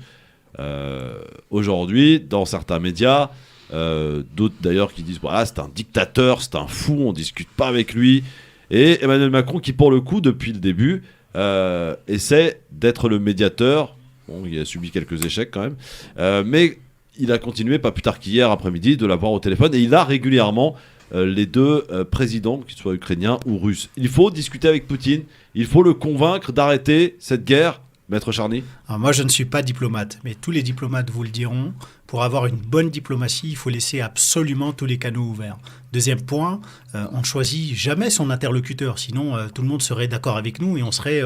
aujourd'hui dans certains médias. D'autres d'ailleurs qui disent voilà, c'est un dictateur, c'est un fou, on ne discute pas avec lui. Et Emmanuel Macron qui, pour le coup, depuis le début, essaie d'être le médiateur. Bon, il a subi quelques échecs quand même. Mais il a continué, pas plus tard qu'hier après-midi, de l'avoir au téléphone. Et il a régulièrement les deux présidents, qu'ils soient ukrainiens ou russes. Il faut discuter avec Poutine. Il faut le convaincre d'arrêter cette guerre. Maître Charny? Alors moi, je ne suis pas diplomate, mais tous les diplomates vous le diront. Pour avoir une bonne diplomatie, il faut laisser absolument tous les canaux ouverts. Deuxième point, on ne choisit jamais son interlocuteur, sinon tout le monde serait d'accord avec nous et on serait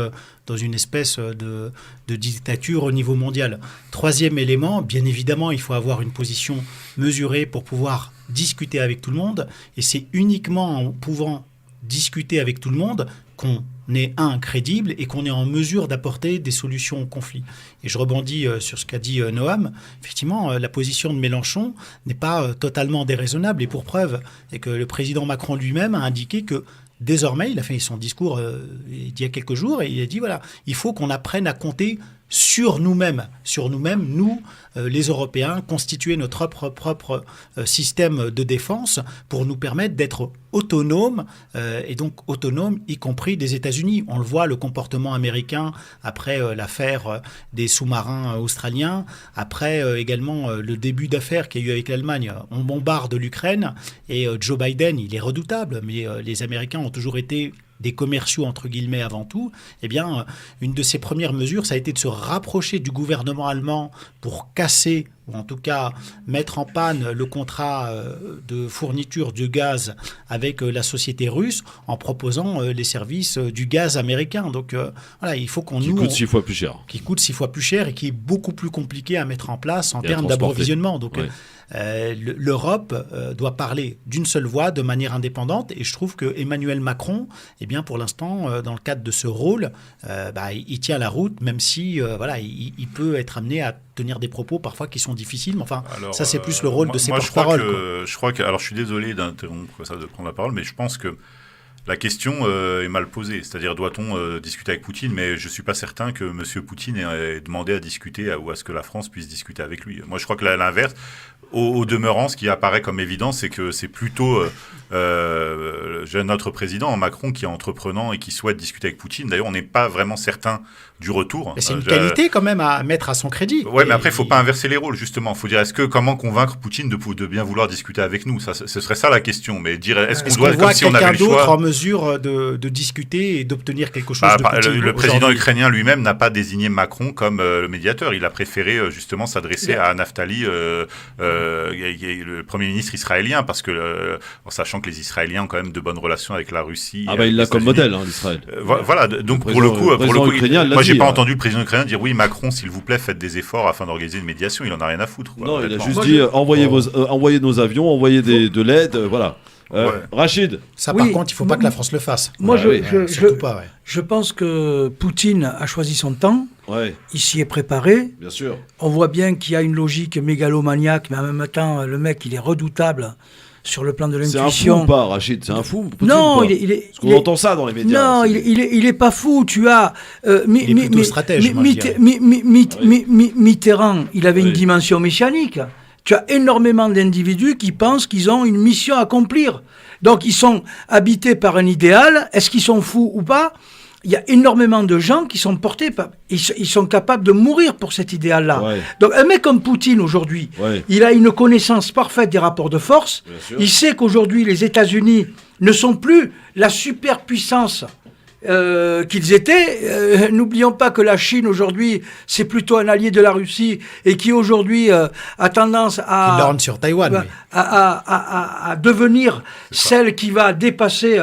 dans une espèce de dictature au niveau mondial. Troisième élément, bien évidemment, il faut avoir une position mesurée pour pouvoir discuter avec tout le monde, et c'est uniquement en pouvant discuter avec tout le monde qu'on est crédible et qu'on est en mesure d'apporter des solutions au conflit. Et je rebondis sur ce qu'a dit Noam. Effectivement, la position de Mélenchon n'est pas totalement déraisonnable, et pour preuve, et que le président Macron lui-même a indiqué que désormais, il a fait son discours il y a quelques jours, et il a dit voilà, il faut qu'on apprenne à compter sur nous-mêmes, nous, les Européens, constituer notre propre système de défense pour nous permettre d'être autonomes, et donc autonomes y compris des États-Unis. On le voit, le comportement américain après l'affaire des sous-marins australiens, après également le début d'affaire qu'il y a eu avec l'Allemagne. On bombarde l'Ukraine et Joe Biden, il est redoutable, mais les Américains ont toujours été des commerciaux entre guillemets avant tout. Eh bien, une de ses premières mesures, ça a été de se rapprocher du gouvernement allemand pour casser, ou en tout cas mettre en panne le contrat de fourniture de gaz avec la société russe, en proposant les services du gaz américain. Donc voilà, il faut qu'on qui coûte 6 fois plus cher. Qui coûte 6 fois plus cher et qui est beaucoup plus compliqué à mettre en place en termes d'approvisionnement. Donc l'Europe doit parler d'une seule voix, de manière indépendante, et je trouve que Emmanuel Macron, eh bien pour l'instant, dans le cadre de ce rôle, il tient la route, même si il peut être amené à tenir des propos parfois qui sont difficiles, mais enfin, alors, ça c'est plus le rôle de ses porte-paroles. Je crois que, alors je suis désolé d'interrompre ça, de prendre la parole, mais je pense que la question est mal posée. C'est-à-dire, doit-on discuter avec Poutine? Mais je ne suis pas certain que M. Poutine ait demandé à discuter ou à ce que la France puisse discuter avec lui. Moi, je crois que l'inverse, Au demeurant, ce qui apparaît comme évident, c'est que c'est plutôt notre président Macron qui est entreprenant et qui souhaite discuter avec Poutine. D'ailleurs, on n'est pas vraiment certain du retour. Mais c'est une qualité quand même à mettre à son crédit. Ouais, mais après, il faut pas inverser les rôles, justement. Il faut dire, comment convaincre Poutine de bien vouloir discuter avec nous? Ce serait ça la question. Mais dire, est-ce qu'on doit, comme si on avait le choix, quelqu'un d'autre en mesure de discuter et d'obtenir quelque chose de Poutine? Le président ukrainien lui-même n'a pas désigné Macron comme le médiateur. Il a préféré justement s'adresser à Naftali, le Premier ministre israélien, parce que en sachant que les Israéliens ont quand même de bonnes relations avec la Russie. Il l'a comme modèle, l'Israël. Voilà. Donc pour le coup, moi j'ai pas entendu le président ukrainien dire oui, Macron, s'il vous plaît, faites des efforts afin d'organiser une médiation. Il en a rien à foutre. Non, il a juste dit envoyez nos avions, envoyez de l'aide, voilà. Rachid. Ça, par contre, il ne faut pas que la France le fasse. Moi, je pense que Poutine a choisi son temps. Il s'y est préparé. Bien sûr. On voit bien qu'il y a une logique mégalomaniaque, mais en même temps, le mec, il est redoutable sur le plan de l'intuition. C'est un fou ou pas, Rachid? C'est un fou, Poutine? Non, Parce qu'on entend ça dans les médias. Non, il est pas fou. Tu as il est plutôt stratège. Mitterrand, il avait une dimension messianique. Tu as énormément d'individus qui pensent qu'ils ont une mission à accomplir. Donc, ils sont habités par un idéal. Est-ce qu'ils sont fous ou pas? Il y a énormément de gens qui sont portés par... Ils sont capables de mourir pour cet idéal-là. Donc, un mec comme Poutine, aujourd'hui, il a une connaissance parfaite des rapports de force. Il sait qu'aujourd'hui, les États-Unis ne sont plus la superpuissance qu'ils étaient. N'oublions pas que la Chine aujourd'hui c'est plutôt un allié de la Russie et qui aujourd'hui a tendance à qui lorgne sur Taïwan, à devenir celle qui va dépasser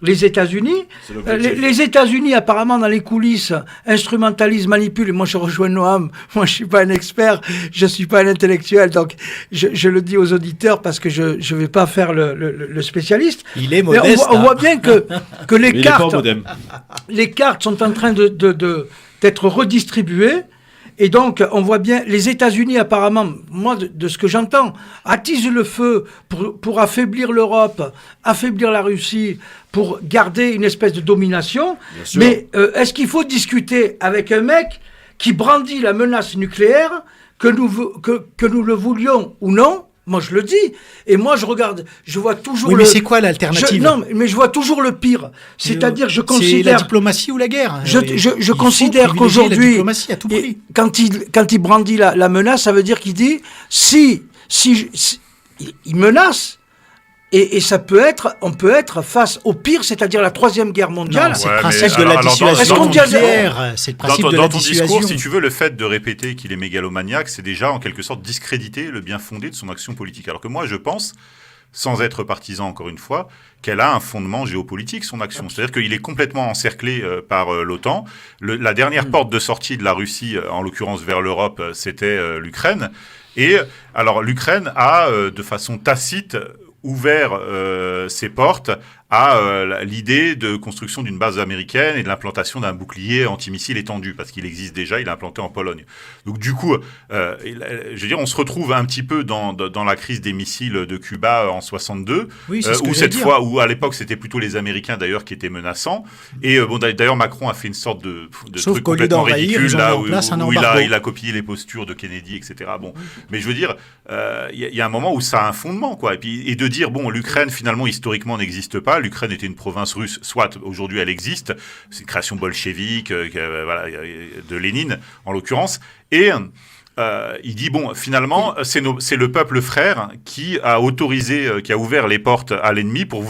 les États-Unis. Les États-Unis apparemment dans les coulisses instrumentalisent, manipulent. Et moi je rejoins Noam, moi je suis pas un expert, je suis pas un intellectuel, donc je le dis aux auditeurs parce que je vais pas faire le spécialiste. Il est modeste. On voit bien que les cartes sont en train d'être redistribuées. Et donc, on voit bien, les États-Unis, apparemment, moi, de ce que j'entends, attisent le feu pour affaiblir l'Europe, affaiblir la Russie, pour garder une espèce de domination. Mais est-ce qu'il faut discuter avec un mec qui brandit la menace nucléaire, que nous le voulions ou non? Moi, je le dis. Et moi, je regarde, je vois toujours mais c'est quoi l'alternative? Non, mais je vois toujours le pire. C'est-à-dire, je considère... C'est la diplomatie ou la guerre? Je considère qu'aujourd'hui, quand il brandit la menace, ça veut dire qu'il dit, si il menace, et ça peut être, on peut être face au pire, c'est-à-dire la Troisième Guerre mondiale. C'est le principe de la dissuasion nucléaire. C'est le principe de la dissuasion. Dans ton discours, si tu veux, le fait de répéter qu'il est mégalomaniaque, c'est déjà en quelque sorte discréditer le bien fondé de son action politique. Alors que moi, je pense, sans être partisan encore une fois, qu'elle a un fondement géopolitique, son action. C'est-à-dire qu'il est complètement encerclé par l'OTAN. La dernière porte de sortie de la Russie, en l'occurrence vers l'Europe, c'était l'Ukraine. Et alors l'Ukraine a, de façon tacite, ouvert ses portes à l'idée de construction d'une base américaine et de l'implantation d'un bouclier antimissile étendu, parce qu'il existe déjà, il est implanté en Pologne. Donc du coup, je veux dire, on se retrouve un petit peu dans la crise des missiles de Cuba en 62, où à l'époque c'était plutôt les Américains d'ailleurs qui étaient menaçants. Et d'ailleurs Macron a fait une sorte de truc complètement ridicule là où il a copié les postures de Kennedy, etc. Bon, mais je veux dire, il y a un moment où ça a un fondement, quoi. Et de dire l'Ukraine finalement historiquement n'existe pas. L'Ukraine était une province russe, soit aujourd'hui elle existe, c'est une création bolchevique, de Lénine en l'occurrence, et il dit finalement c'est le peuple frère qui a autorisé, qui a ouvert les portes à l'ennemi pour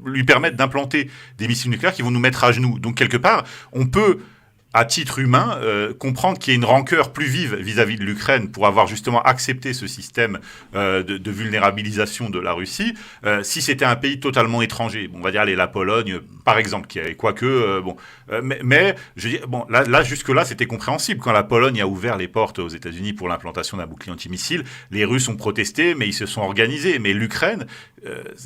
lui permettre d'implanter des missiles nucléaires qui vont nous mettre à genoux. Donc quelque part, on peut à titre humain, comprendre qu'il y a une rancœur plus vive vis-à-vis de l'Ukraine pour avoir justement accepté ce système de vulnérabilisation de la Russie, si c'était un pays totalement étranger. On va dire la Pologne, par exemple, qui avait quoique... mais je dis, là jusque-là, c'était compréhensible. Quand la Pologne a ouvert les portes aux États-Unis pour l'implantation d'un bouclier antimissile, les Russes ont protesté, mais ils se sont organisés. Mais l'Ukraine,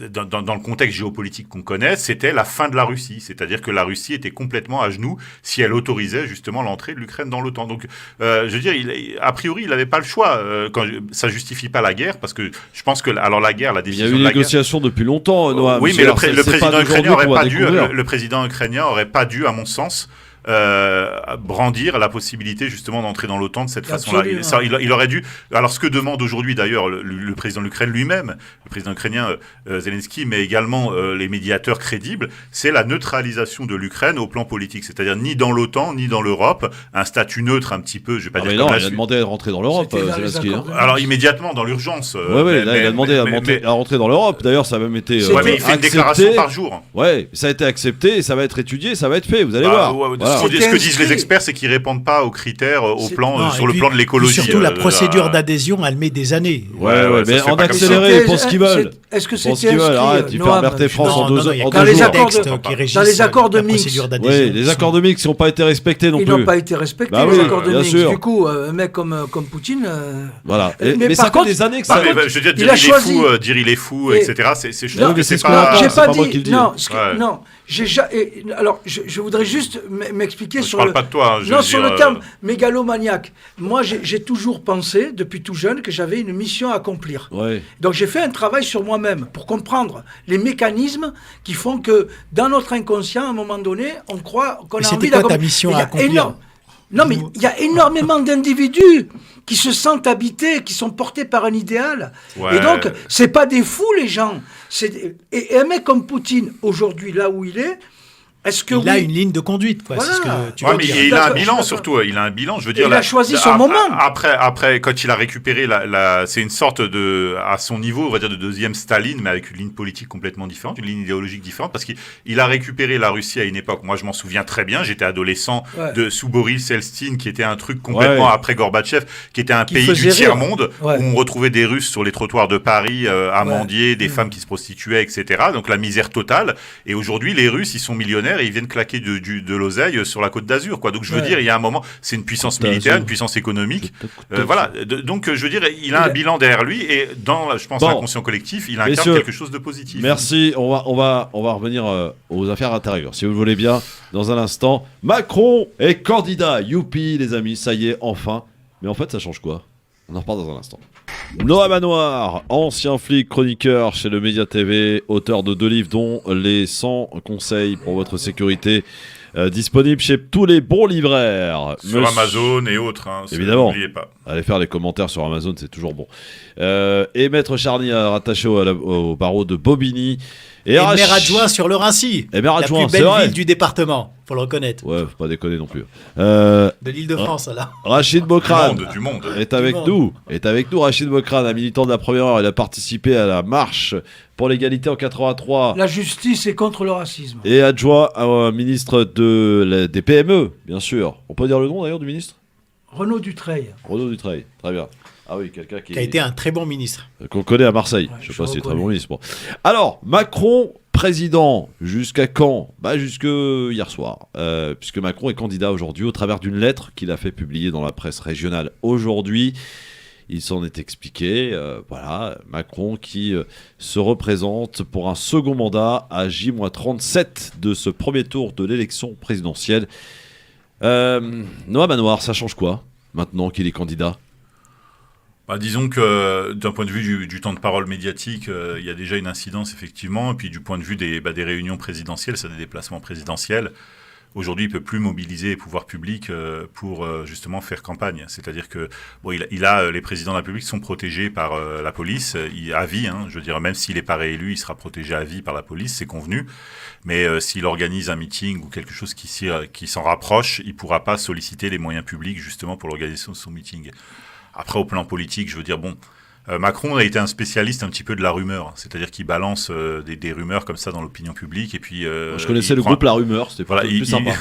dans le contexte géopolitique qu'on connaît, c'était la fin de la Russie. C'est-à-dire que la Russie était complètement à genoux si elle autorisait justement l'entrée de l'Ukraine dans l'OTAN. Donc, je veux dire, a priori, il n'avait pas le choix. Ça justifie pas la guerre, parce que je pense que la guerre, la décision de la guerre... Il y a eu des négociations depuis longtemps, Noam. Oui, mais le président ukrainien n'aurait pas dû, à mon sens, brandir la possibilité justement d'entrer dans l'OTAN de cette façon-là. Il aurait dû. Alors ce que demande aujourd'hui d'ailleurs le président de l'Ukraine lui-même, le président ukrainien Zelensky, mais également les médiateurs crédibles, c'est la neutralisation de l'Ukraine au plan politique, c'est-à-dire ni dans l'OTAN ni dans l'Europe, un statut neutre un petit peu. Je vais pas dire mais comme non, il a demandé à rentrer dans l'Europe. Zelensky, alors immédiatement dans l'urgence. Oui, il a demandé à rentrer dans l'Europe. D'ailleurs, ça a même été. Mais il fait une déclaration par jour. Ouais, ça a été accepté, ça va être étudié, ça va être fait. Vous allez voir. Voilà. Ce que disent les experts, c'est qu'ils répondent pas aux critères sur le plan de l'écologie. Surtout la procédure d'adhésion, elle met des années. Ouais, mais en accéléré, ils font ce qu'ils veulent. Est-ce que c'est ce qu'ils veulent? Arrête, tu fais remerter France en 2 ans. Dans les accords de Minsk. Oui, les accords de Minsk n'ont pas été respectés non plus. Ils n'ont pas été respectés, les accords de Minsk. Du coup, un mec comme Poutine. Voilà. Mais ça fait des années que ça. Je veux dire, il est fou, etc. C'est pas. J'ai pas dit. Non. Alors, je voudrais juste m'expliquer sur le. Je parle pas de toi. Sur le terme mégalomaniaque. Moi, j'ai toujours pensé, depuis tout jeune, que j'avais une mission à accomplir. Ouais. Donc, j'ai fait un travail sur moi-même pour comprendre les mécanismes qui font que, dans notre inconscient, à un moment donné, on croit qu'on a envie d'accomplir. C'était quoi ta mission à accomplir? Non, mais il y a énormément d'individus qui se sentent habités, qui sont portés par un idéal. Ouais. Et donc, c'est pas des fous, les gens. Et un mec comme Poutine, aujourd'hui, là où il est, est-ce que il a une ligne de conduite, quoi. Voilà. C'est ce que tu veux dire. Il a un bilan, surtout. Il a un bilan, je veux dire. Il a choisi son moment. Après, quand il a récupéré, c'est une sorte à son niveau, on va dire, de deuxième Staline, mais avec une ligne politique complètement différente, une ligne idéologique différente, parce qu'il a récupéré la Russie à une époque. Moi, je m'en souviens très bien. J'étais adolescent sous Boris Eltsine, qui était un truc complètement après Gorbatchev, qui était un pays du tiers-monde, où on retrouvait des Russes sur les trottoirs de Paris, à mendier, des femmes qui se prostituaient, etc. Donc la misère totale. Et aujourd'hui, les Russes, ils sont millionnaires et ils viennent claquer de l'oseille sur la Côte d'Azur, quoi. Donc je veux dire, il y a un moment, c'est une puissance militaire, une puissance économique. Voilà. Donc je veux dire, il a un bilan derrière lui et dans, je pense, l'inconscient collectif, il incarne quelque chose de positif. Merci. On va revenir aux affaires intérieures, si vous le voulez bien, dans un instant. Macron est candidat. Youpi, les amis, ça y est, enfin. Mais en fait, ça change quoi? On en reparle dans un instant. Noah Manoir, ancien flic, chroniqueur chez le Média TV, auteur de 2 livres dont les 100 conseils pour votre sécurité, disponible chez tous les bons libraires. Sur Amazon et autres, évidemment. N'oubliez pas. Allez faire les commentaires sur Amazon, c'est toujours bon. Et Maître Charny, rattaché au barreau de Bobigny. Et maire adjoint sur le Rincy. Et maire adjoint, la plus belle ville du département, faut le reconnaître. Ouais, faut pas déconner non plus. De l'Île-de-France, là. Rachid Bokrane du monde. est avec nous. Rachid Bokrane, un militant de la première heure. Il a participé à la marche pour l'égalité en 83. La justice est contre le racisme. Et adjoint à ministre des PME, bien sûr. On peut dire le nom d'ailleurs du ministre? Renaud Dutreil. Renaud Dutreil, très bien. Ah oui, quelqu'un qui a été un très bon ministre. Qu'on connaît à Marseille. Je sais pas si c'est très bon ministre. Bon. Alors, Macron, président, jusqu'à quand? Jusque hier soir. Puisque Macron est candidat aujourd'hui au travers d'une lettre qu'il a fait publier dans la presse régionale aujourd'hui. Il s'en est expliqué. Voilà, Macron qui se représente pour un second mandat à J-37 de ce premier tour de l'élection présidentielle. Noah Manoir, ça change quoi maintenant qu'il est candidat? Disons que d'un point de vue du temps de parole médiatique, il y a déjà une incidence effectivement, et puis du point de vue des réunions présidentielles, c'est des déplacements présidentiels. Aujourd'hui, il peut plus mobiliser les pouvoirs publics pour justement faire campagne. C'est-à-dire que les présidents de la République sont protégés par la police à vie. Je veux dire, même s'il n'est pas réélu, il sera protégé à vie par la police, c'est convenu. Mais s'il organise un meeting ou quelque chose qui s'en rapproche, il pourra pas solliciter les moyens publics justement pour l'organisation de son meeting. Après, au plan politique, je veux dire, Macron a été un spécialiste un petit peu de la rumeur, c'est-à-dire qu'il balance des rumeurs comme ça dans l'opinion publique et puis je connaissais le groupe La Rumeur, c'était plus sympa.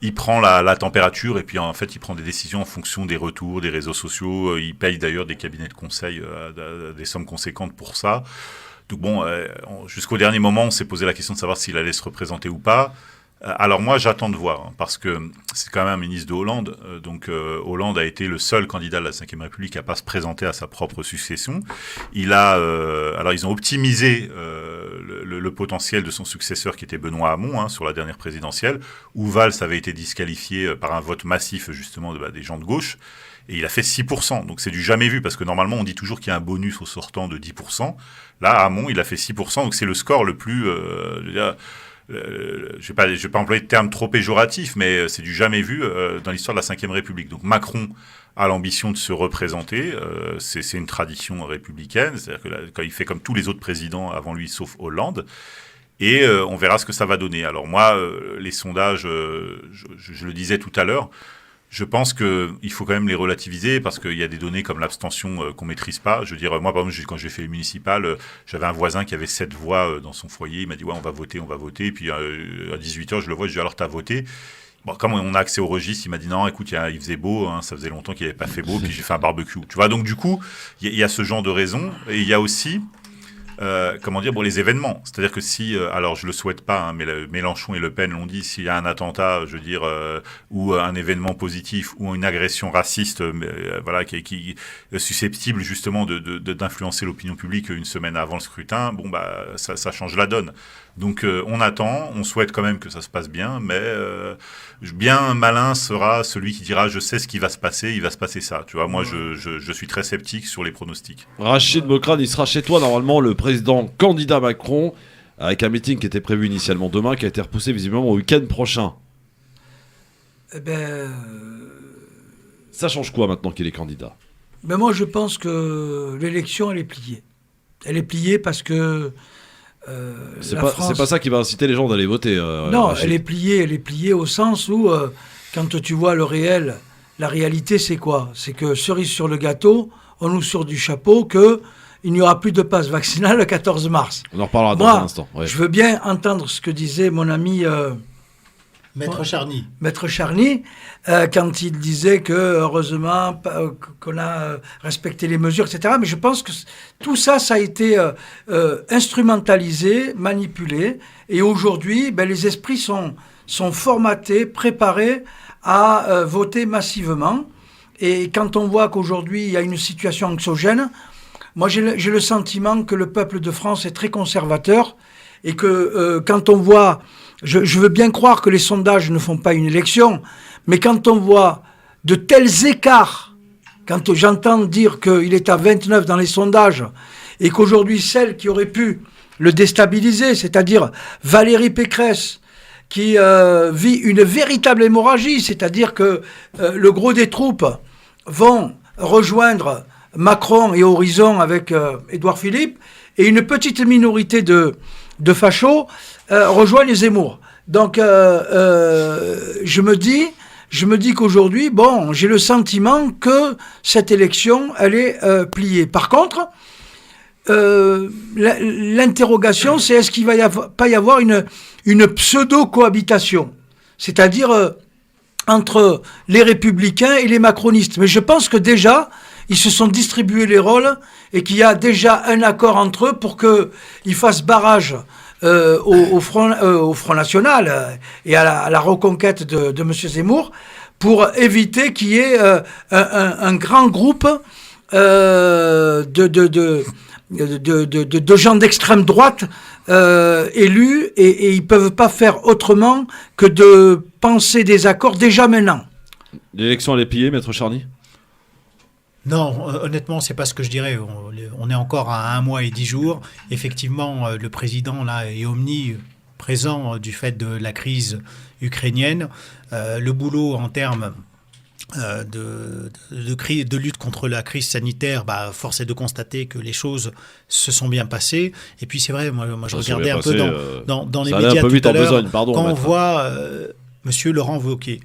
Il prend la température et puis en fait il prend des décisions en fonction des retours des réseaux sociaux. Il paye d'ailleurs des cabinets de conseil des sommes conséquentes pour ça. Donc jusqu'au dernier moment, on s'est posé la question de savoir s'il allait se représenter ou pas. Alors moi, j'attends de voir, parce que c'est quand même un ministre de Hollande. Hollande a été le seul candidat de la Ve République à pas se présenter à sa propre succession. Alors ils ont optimisé le potentiel de son successeur qui était Benoît Hamon sur la dernière présidentielle, où Valls avait été disqualifié par un vote massif justement des gens de gauche. Et il a fait 6%, donc c'est du jamais vu, parce que normalement on dit toujours qu'il y a un bonus au sortant de 10%. Là, Hamon, il a fait 6%, donc c'est le score le plus... je vais pas employer de terme trop péjoratif, mais c'est du jamais vu dans l'histoire de la Ve République. Donc Macron a l'ambition de se représenter, c'est une tradition républicaine, c'est-à-dire que quand il fait comme tous les autres présidents avant lui, sauf Hollande, et on verra ce que ça va donner. Alors moi, les sondages, je le disais tout à l'heure, je pense qu'il faut quand même les relativiser parce qu'il y a des données comme l'abstention qu'on maîtrise pas. Je veux dire, moi, par exemple, quand j'ai fait les municipales, j'avais un voisin qui avait 7 voix dans son foyer. Il m'a dit, ouais, on va voter. Et puis, à 18h, je le vois, je dis, alors, t'as voté? Bon, comme on a accès au registre, il m'a dit, non, écoute, il faisait beau, hein, ça faisait longtemps qu'il n'avait pas fait beau, puis j'ai fait un barbecue. Tu vois, donc, du coup, il y a ce genre de raisons. Et il y a aussi, les événements. C'est-à-dire que si, alors je le souhaite pas, hein, mais Mélenchon et Le Pen l'ont dit, s'il y a un attentat, je veux dire, ou un événement positif, ou une agression raciste, qui est susceptible justement d'influencer l'opinion publique une semaine avant le scrutin, bon bah ça change la donne. Donc on attend, on souhaite quand même que ça se passe bien, mais bien malin sera celui qui dira je sais ce qui va se passer, il va se passer ça. Tu vois, moi je suis très sceptique sur les pronostics. Rachid Mokrane, il sera chez toi normalement, le président candidat Macron, avec un meeting qui était prévu initialement demain, qui a été repoussé visiblement au week-end prochain. Eh ben, ça change quoi maintenant qu'il est candidat? Ben moi je pense que l'élection elle est pliée. Elle est pliée parce que c'est pas ça qui va inciter les gens d'aller voter. Non, Rachid. elle est pliée au sens où quand tu vois le réel, la réalité c'est quoi? C'est que cerise sur le gâteau, on nous sort du chapeau que il n'y aura plus de passe vaccinal le 14 mars. On en reparlera dans un instant. Ouais. Je veux bien entendre ce que disait mon ami Maître Charny. Maître Charny, quand il disait que heureusement qu'on a respecté les mesures, etc. Mais je pense que tout ça, ça a été instrumentalisé, manipulé. Et aujourd'hui, les esprits sont formatés, préparés à voter massivement. Et quand on voit qu'aujourd'hui, il y a une situation anxiogène, moi j'ai le sentiment que le peuple de France est très conservateur et que quand on voit... Je veux bien croire que les sondages ne font pas une élection, mais quand on voit de tels écarts, quand j'entends dire qu'il est à 29 dans les sondages, et qu'aujourd'hui celle qui aurait pu le déstabiliser, c'est-à-dire Valérie Pécresse, qui vit une véritable hémorragie, c'est-à-dire que le gros des troupes vont rejoindre Macron et Horizon avec Édouard Philippe, et une petite minorité de fachos rejoignent Zemmour. Donc je me dis qu'aujourd'hui, j'ai le sentiment que cette élection, elle est pliée. Par contre, l'interrogation, c'est est-ce qu'il va pas y avoir une pseudo-cohabitation, c'est-à-dire entre les républicains et les macronistes. Mais je pense que déjà, ils se sont distribués les rôles et qu'il y a déjà un accord entre eux pour qu'ils fassent barrage au Front National et à la reconquête de M. Zemmour pour éviter qu'il y ait un grand groupe de gens d'extrême droite élus et ils ne peuvent pas faire autrement que de penser des accords déjà maintenant. L'élection elle est pliée, Maître Charny? Non, honnêtement, c'est pas ce que je dirais. On est encore à 1 mois et 10 jours. Effectivement, le président là est omniprésent du fait de la crise ukrainienne. Le boulot en termes de lutte contre la crise sanitaire, force est de constater que les choses se sont bien passées. Et puis c'est vrai, moi je regardais un peu dans les médias tout à l'heure, quand on voit Monsieur Laurent Wauquiez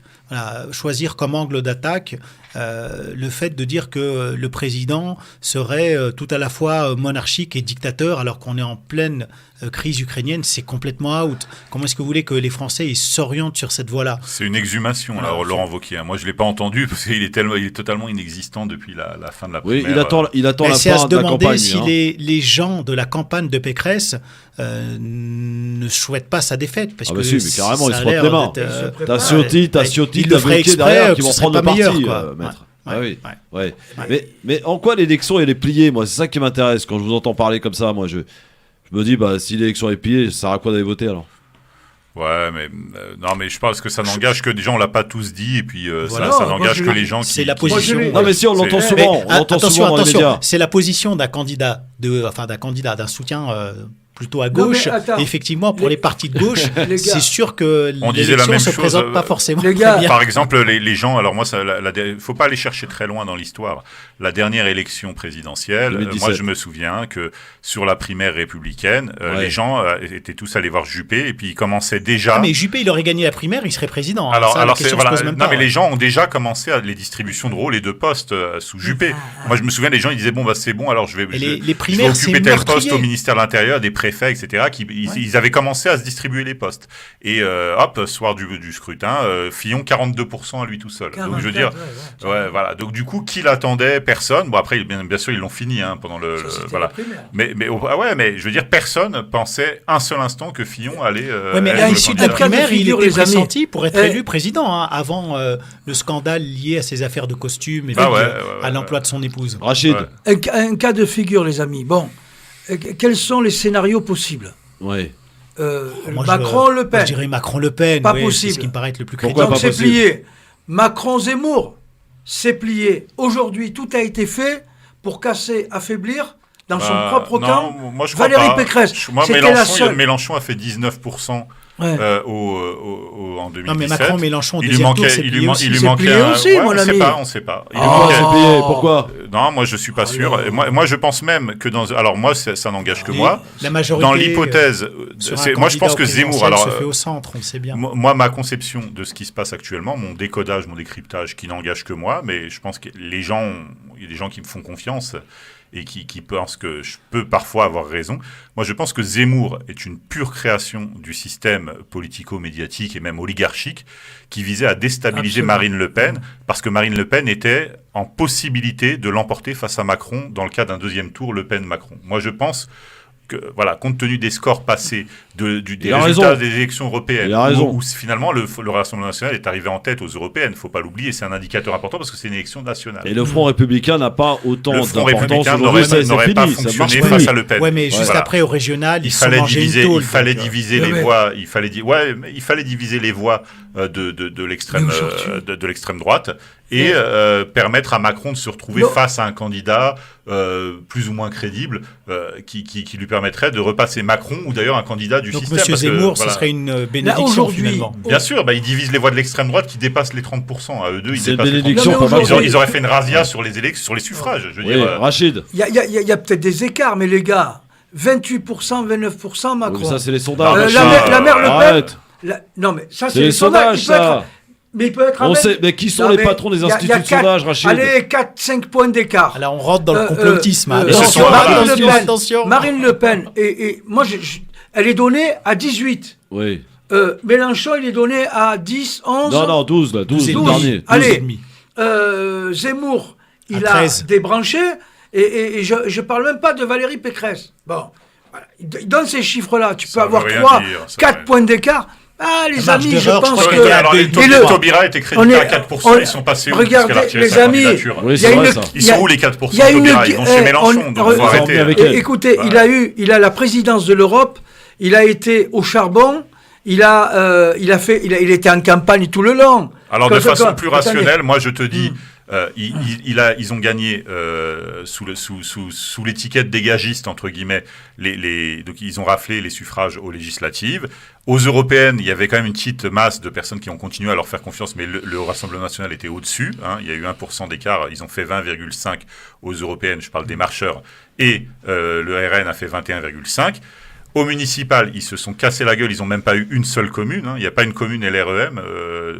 choisir comme angle d'attaque le fait de dire que le président serait tout à la fois monarchique et dictateur alors qu'on est en pleine crise ukrainienne, c'est complètement out. Comment est-ce que vous voulez que les Français ils s'orientent sur cette voie-là? C'est une exhumation, Laurent Wauquiez. Moi, je ne l'ai pas entendu parce qu'il est totalement inexistant depuis la fin de la primaire. Oui, il attend la c'est fin à se de la demander campagne. si les gens de la campagne de Pécresse ne souhaitent pas sa défaite. Parce que mais carrément, ils ça se a l'air frottent les mains. T'as Ciotti, t'as Wauquiez derrière qui vont prendre le parti, maître. Mais en quoi l'élection elle est pliée? Moi, c'est ça qui m'intéresse quand je vous entends parler comme ça. Moi, je me dis, si l'élection est pliée, ça sert à quoi d'aller voter alors? Ouais, mais non, mais je pense que ça n'engage que des gens, on l'a pas tous dit, et puis ça n'engage que les gens qui. C'est la position. Non, mais si on l'entend souvent, attention, c'est la position d'un candidat, d'un soutien plutôt à gauche. Et effectivement, pour les partis de gauche, c'est sûr que l'élection ne se présente pas forcément très bien. Par exemple, les gens, alors moi, faut pas aller chercher très loin dans l'histoire. La dernière élection présidentielle, 2017. moi je me souviens que sur la primaire républicaine, les gens étaient tous allés voir Juppé et puis ils commençaient déjà... Ah, mais Juppé, il aurait gagné la primaire, il serait président. Alors la question se pose même pas. mais les gens ont déjà commencé à les distributions de rôles et de postes sous Juppé. Moi je me souviens, les gens ils disaient bon bah c'est bon, alors je vais occuper tel poste au ministère de l'Intérieur, des préfets, etc. Ils avaient commencé à se distribuer les postes. Et hop, soir du scrutin, Fillon 42% à lui tout seul. 44, donc je veux dire, voilà. Donc du coup, qui l'attendait? Personne. Bon après, bien sûr, ils l'ont fini pendant voilà. Mais je veux dire, personne pensait un seul instant que Fillon allait. Mais à l'issue de la primaire, il était pressenti pour être élu président avant le scandale lié à ses affaires de costume et à l'emploi de son épouse. Rachid. Un cas de figure, les amis. Bon, quels sont les scénarios possibles? Macron-Le Pen. Je dirais Macron-Le Pen. Pas possible. C'est ce qui me paraît être le plus crédible. Donc c'est plié. Macron-Zemmour, c'est plié. Aujourd'hui, tout a été fait pour casser, affaiblir dans son propre camp Valérie Pécresse. Mélenchon a fait 19%. En 2017. Non mais Macron-Mélenchon, il lui manquait aussi, mon ami. On sait pas. Pourquoi? Non, moi je suis pas sûr. Moi je pense même que alors moi ça n'engage que moi. La majorité. Dans l'hypothèse, moi je pense que Zemmour. Alors se fait au centre, on le sait bien. Moi ma conception de ce qui se passe actuellement, mon décodage, mon décryptage, qui n'engage que moi, mais je pense que il y a des gens qui me font confiance et qui pensent que je peux parfois avoir raison. Moi, je pense que Zemmour est une pure création du système politico-médiatique et même oligarchique qui visait à déstabiliser Marine Le Pen, parce que Marine Le Pen était en possibilité de l'emporter face à Macron dans le cas d'un deuxième tour Le Pen-Macron. Moi, je pense que, voilà, compte tenu des scores passés, des résultats des élections européennes, où finalement le Rassemblement national est arrivé en tête aux européennes, il ne faut pas l'oublier, c'est un indicateur important parce que c'est une élection nationale. Et le Front républicain n'a pas autant d'importance. Le Front républicain n'aurait pas fonctionné face à Le Pen. Ouais, mais juste après, au régional, il fallait diviser les voix, il fallait diviser les voix de l'extrême droite et permettre à Macron de se retrouver face à un candidat plus ou moins crédible qui lui permettrait de repasser Macron ou d'ailleurs un candidat du système. Donc M. Zemmour, ce serait une bénédiction finalement. Bien sûr, il divise les voix de l'extrême droite qui dépassent les 30%. À eux deux, ils dépassent ils auraient fait une razzia sur les suffrages. Je veux dire, Rachid. Il y a peut-être des écarts, mais les gars, 28%, 29% Macron. Oui, ça, c'est les sondages. La mère Le Pen. Non, mais ça, c'est les sondages. Mais il peut être on sait, mais qui sont les patrons des instituts de sondage, Rachid? Allez, 4-5 points d'écart. Là, on rentre dans le complotisme. Marine Le Pen, et moi, elle est donnée à 18. Oui. Mélenchon, il est donné à 10, 11. Non, 12, là, 12 dernier. Allez, Zemmour, il a débranché, et je parle même pas de Valérie Pécresse. Bon, voilà. Il donne ces chiffres-là. Tu peux avoir 4 points d'écart. Ah, les amis, je pense que... Alors, les Taubira étaient crédités à 4%, ils sont passés où? Regardez, les amis, ils sont où les 4% Taubira? Ils vont chez Mélenchon, donc faut arrêter. Écoutez, il a la présidence de l'Europe, il a été au charbon, il était en campagne tout le long. Alors, de façon plus rationnelle, moi, je te dis... ils ont gagné sous l'étiquette dégagiste entre guillemets. Donc ils ont raflé les suffrages aux législatives. Aux européennes, il y avait quand même une petite masse de personnes qui ont continué à leur faire confiance, mais le Rassemblement national était au-dessus. Il y a eu 1% d'écart. Ils ont fait 20,5 aux européennes. Je parle des marcheurs. Et le RN a fait 21,5. Au municipal, ils se sont cassés la gueule, ils n'ont même pas eu une seule commune, il n'y a pas une commune LREM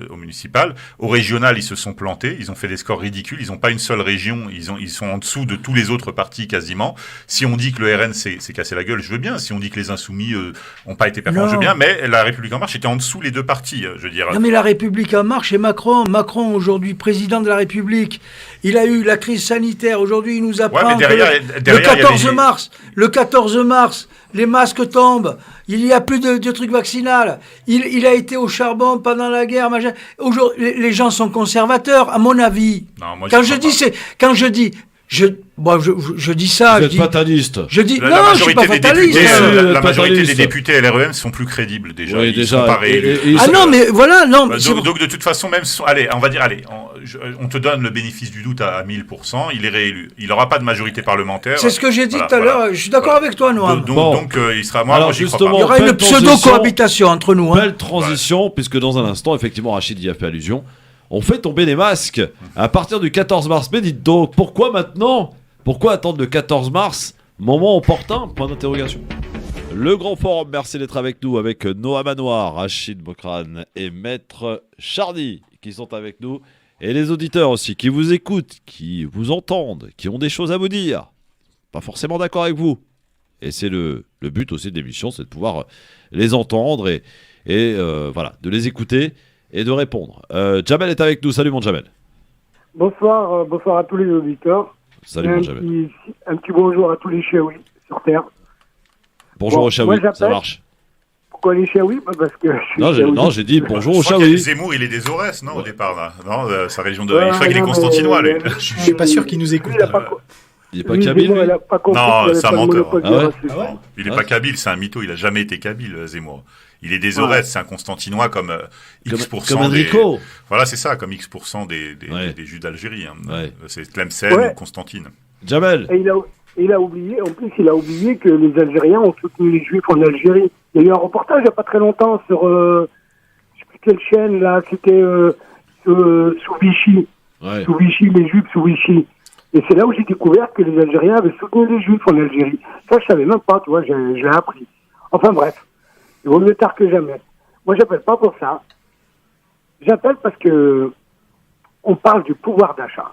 au municipal. Au régional, ils se sont plantés, ils ont fait des scores ridicules, ils n'ont pas une seule région, ils sont en dessous de tous les autres partis quasiment. Si on dit que le RN s'est cassé la gueule, je veux bien. Si on dit que les Insoumis n'ont pas été performants, je veux bien. Mais la République En Marche était en dessous les deux partis, je veux dire. Non mais la République En Marche et Macron aujourd'hui président de la République, il a eu la crise sanitaire, aujourd'hui il nous apprend que le 14 mars, les masques tombent, il n'y a plus de trucs vaccinal, il a été au charbon pendant la guerre, machin. Aujourd'hui, les gens sont conservateurs, à mon avis. Non, moi, je dis ça. Vous êtes fataliste. Je dis non, je suis pas fataliste. La majorité des députés LREM sont plus crédibles déjà. Oui, ils sont pas réélus. Non, mais voilà, non. Donc de toute façon, même allez, on va dire, on te donne le bénéfice du doute à 1000%, il est réélu. Il n'aura pas de majorité parlementaire. C'est ce que j'ai dit tout à l'heure, je suis d'accord avec toi, Noam. Donc, il sera moi, Alors j'y crois justement, pas. Il y aura une pseudo-cohabitation entre nous. Belle transition, puisque dans un instant, effectivement, Rachid y a fait allusion. On fait tomber les masques à partir du 14 mars. Mais dites donc, pourquoi maintenant ? Pourquoi attendre le 14 mars ? Moment opportun ? Point d'interrogation. Le Grand Forum, merci d'être avec nous, avec Noam Anouar, Rachid Bokrane et Maître Chardy qui sont avec nous. Et les auditeurs aussi, qui vous écoutent, qui vous entendent, qui ont des choses à vous dire. Pas forcément d'accord avec vous. Et c'est le but aussi de l'émission, c'est de pouvoir les entendre et voilà, de les écouter et de répondre. Jamel est avec nous. Salut mon Jamel. Bonsoir, bonsoir à tous les auditeurs. Salut mon Jamel. Un petit bonjour à tous les Chiaouis sur Terre. Bonjour aux Chiaouis, ça marche. Pourquoi les Chiaouis ? Parce que non, j'ai dit bonjour aux Je crois qu'il y a Chiaouis. Zemmour, il est des Aurès, non, au départ, là. Non, sa région de... je crois qu'il est constantinois, lui. Je suis pas sûr qu'il nous écoute. Il est pas kabyle, lui ? Non, c'est un menteur. Ah ouais ? Non, il est pas kabyle, c'est un mytho, il a jamais été kabyle, Zemmour. Il est des Aurès, c'est un constantinois comme X% comme Enrico. Voilà, c'est ça, comme X% des Juifs d'Algérie. Hein. Ouais. C'est Tlemcen ou Constantine. Jamel. Et il a oublié, en plus, il a oublié que les Algériens ont soutenu les Juifs en Algérie. Il y a eu un reportage il n'y a pas très longtemps sur, je sais plus quelle chaîne, là, c'était sous Vichy. Ouais. Sous Vichy, les Juifs sous Vichy. Et c'est là où j'ai découvert que les Algériens avaient soutenu les Juifs en Algérie. Ça, je savais même pas, tu vois, je l'ai appris. Enfin bref, il vaut mieux tard que jamais. Moi, j'appelle pas pour ça. J'appelle parce que on parle du pouvoir d'achat.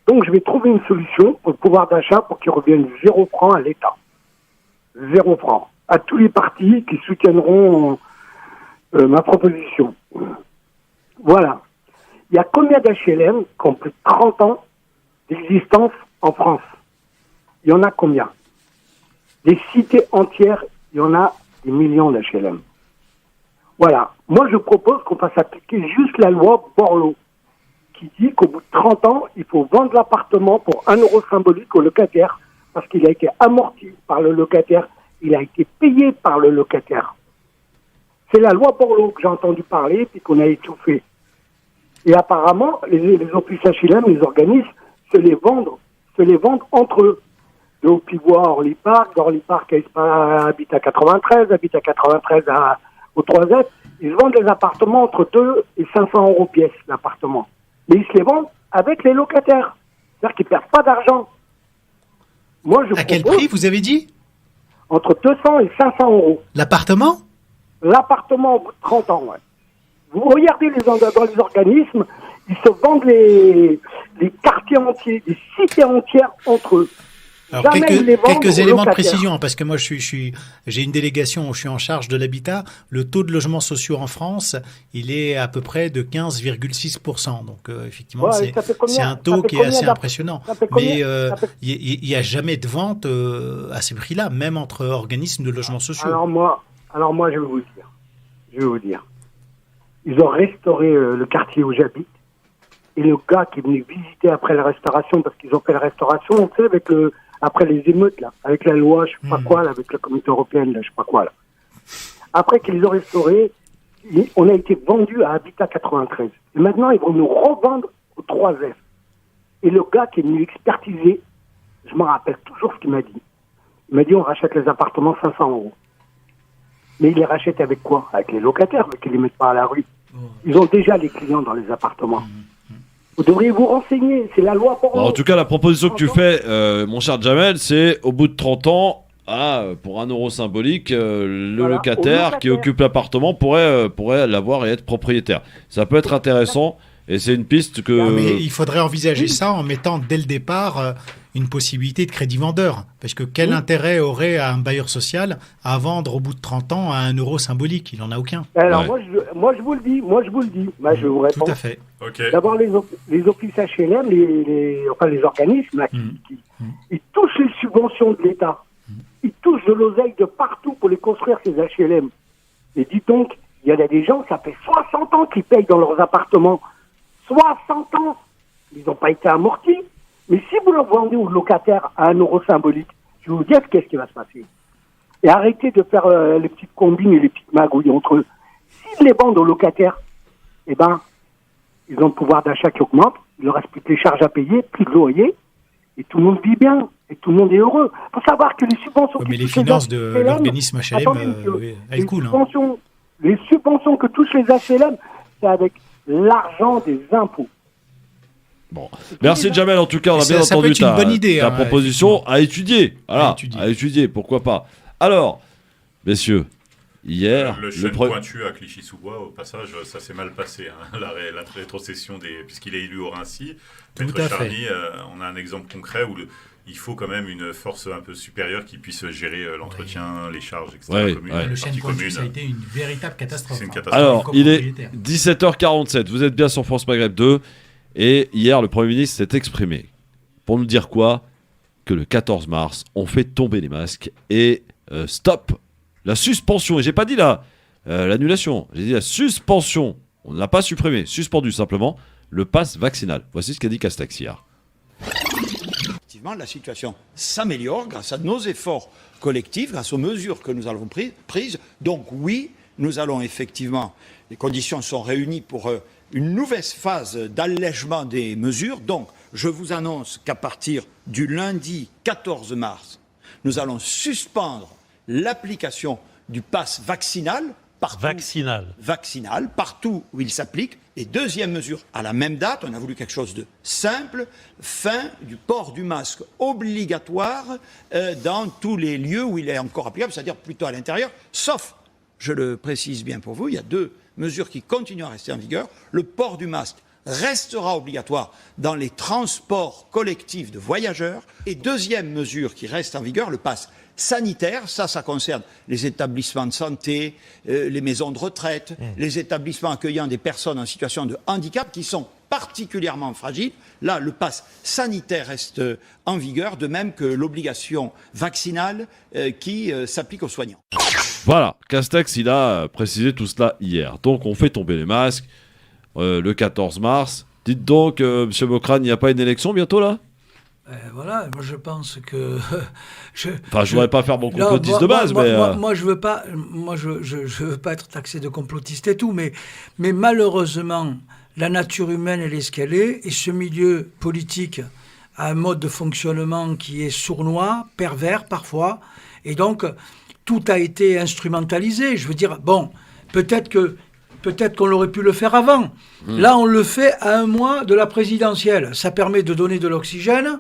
Donc, je vais trouver une solution pour le pouvoir d'achat pour qu'il revienne 0 francs à l'État. 0 francs. À tous les partis qui soutiendront ma proposition. Voilà. Il y a combien d'HLM qui ont plus de 30 ans d'existence en France? Il y en a combien? Des cités entières, il y en a des millions d'HLM. Voilà. Moi, je propose qu'on fasse appliquer juste la loi Borloo, qui dit qu'au bout de 30 ans, il faut vendre l'appartement pour 1 euro symbolique au locataire, parce qu'il a été amorti par le locataire, il a été payé par le locataire. C'est la loi Borloo que j'ai entendu parler, puis qu'on a étouffé. Et apparemment, les offices HLM, les organismes, se les vendent entre eux. De Haut-Pivois à Orly Park, d'Orly Park à Habitat 93, Habitat 93 au 3F. Ils se vendent des appartements entre 2 et 500 euros pièce, l'appartement. Mais ils se les vendent avec les locataires. C'est-à-dire qu'ils ne perdent pas d'argent. Moi, je à quel prix, vous avez dit? Entre 200 et 500 euros. L'appartement? L'appartement au bout de 30 ans, ouais. Vous regardez dans les organismes, ils se vendent les quartiers entiers, les cités entières entre eux. Alors, quelques éléments de précision, parce que moi, j'ai une délégation où je suis en charge de l'habitat. Le taux de logements sociaux en France, il est à peu près de 15,6%. Donc, effectivement, ouais, c'est un taux qui est assez impressionnant. Mais il n'y a jamais de vente à ces prix-là, même entre organismes de logements sociaux. Alors moi, je vais vous dire. Ils ont restauré le quartier où j'habite. Et le gars qui est venu visiter après la restauration, parce qu'ils ont fait la restauration, tu sais, après les émeutes, là, avec la loi, je sais pas quoi, là, avec la communauté européenne, là, je sais pas quoi, là. Après qu'ils ont restauré, on a été vendu à Habitat 93. Et maintenant, ils vont nous revendre au 3F. Et le gars qui est venu expertiser, je me rappelle toujours ce qu'il m'a dit. Il m'a dit, on rachète les appartements 500 euros. Mais ils les rachètent avec quoi? Avec les locataires, mais qu'ils les mettent pas à la rue. Ils ont déjà les clients dans les appartements. Vous devriez vous renseigner, c'est la loi pour... En tout cas, la proposition que tu fais, mon cher Jamel, c'est au bout de 30 ans, pour 1 euro symbolique, le locataire qui occupe l'appartement pourrait l'avoir et être propriétaire. Ça peut être intéressant et c'est une piste que... Mais il faudrait envisager ça en mettant dès le départ une possibilité de crédit vendeur. Parce que quel intérêt aurait un bailleur social à vendre au bout de 30 ans à 1 euro symbolique? Il n'en a aucun. Alors moi je vous le dis, je vais vous répondre. Tout à fait. Okay. D'abord les offices HLM, les organismes là, ils touchent les subventions de l'État. Ils touchent de l'oseille de partout pour les construire ces HLM. Et dites donc, il y en a des gens, ça fait 60 ans qu'ils payent dans leurs appartements. 60 ans. Ils n'ont pas été amortis. Mais si vous le vendez aux locataires à 1 euro symbolique, je vais vous dire qu'est-ce qui va se passer. Et arrêtez de faire les petites combines et les petites magouilles entre eux. S'ils les vendent aux locataires, eh ben, ils ont le pouvoir d'achat qui augmente, il leur reste plus que les charges à payer, plus de loyer, et tout le monde vit bien, et tout le monde est heureux. Il faut savoir que les subventions... Mais les finances de l'organisme HLM, elles coulent. Les subventions que touchent les HLM, c'est avec l'argent des impôts. Bon, merci Jamel, en tout cas, on a bien entendu ta proposition à étudier. Voilà, à étudier, pourquoi pas. Alors, messieurs, hier... Le chêne pointu à Clichy-sous-Bois, au passage, ça s'est mal passé. Hein, la rétrocession, puisqu'il est élu au Rincy. Maître Charny, on a un exemple concret où il faut quand même une force un peu supérieure qui puisse gérer l'entretien, les charges, etc. Le chêne pointu, ça a été une véritable catastrophe. C'est une catastrophe. Alors, il est 17h47, vous êtes bien sur France Maghreb 2. Et hier, le Premier ministre s'est exprimé pour nous dire quoi ? Que le 14 mars, on fait tomber les masques et stop la suspension. Et j'ai pas dit l'annulation, j'ai dit la suspension. On ne l'a pas supprimé, suspendu simplement le pass vaccinal. Voici ce qu'a dit Castex hier. Effectivement, la situation s'améliore grâce à nos efforts collectifs, grâce aux mesures que nous avons prises. Donc oui, nous allons effectivement, les conditions sont réunies pour... une nouvelle phase d'allègement des mesures. Donc, je vous annonce qu'à partir du lundi 14 mars, nous allons suspendre l'application du pass vaccinal partout où il s'applique. Et deuxième mesure, à la même date, on a voulu quelque chose de simple, fin du port du masque obligatoire dans tous les lieux où il est encore applicable, c'est-à-dire plutôt à l'intérieur, sauf, je le précise bien pour vous, il y a deux mesures qui continuent à rester en vigueur. Le port du masque restera obligatoire dans les transports collectifs de voyageurs. Et deuxième mesure qui reste en vigueur, le pass sanitaire. Ça concerne les établissements de santé, les maisons de retraite, les établissements accueillant des personnes en situation de handicap qui sont particulièrement fragiles. Là, le pass sanitaire reste en vigueur, de même que l'obligation vaccinale qui s'applique aux soignants. Voilà, Castex, il a précisé tout cela hier. Donc, on fait tomber les masques le 14 mars. Dites donc, M. Mokrane, il n'y a pas une élection bientôt, là ? Voilà, moi je pense que... je voudrais pas faire mon complotiste de base, mais... Moi, je veux pas être taxé de complotiste et tout, mais malheureusement, la nature humaine, elle est ce qu'elle est, et ce milieu politique a un mode de fonctionnement qui est sournois, pervers parfois, et donc... tout a été instrumentalisé. Je veux dire, bon, peut-être qu'on aurait pu le faire avant. Là, on le fait à un mois de la présidentielle. Ça permet de donner de l'oxygène,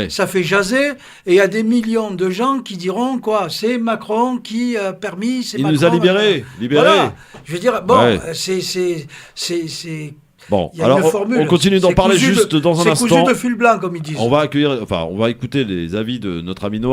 ça fait jaser, et il y a des millions de gens qui diront, quoi, c'est Macron qui a permis... Il nous a libérés. Voilà. Je veux dire, bon, c'est Bon, alors on continue d'en parler juste dans un instant. C'est cousu de fil blanc, comme ils disent. On va écouter les avis de notre ami Noah.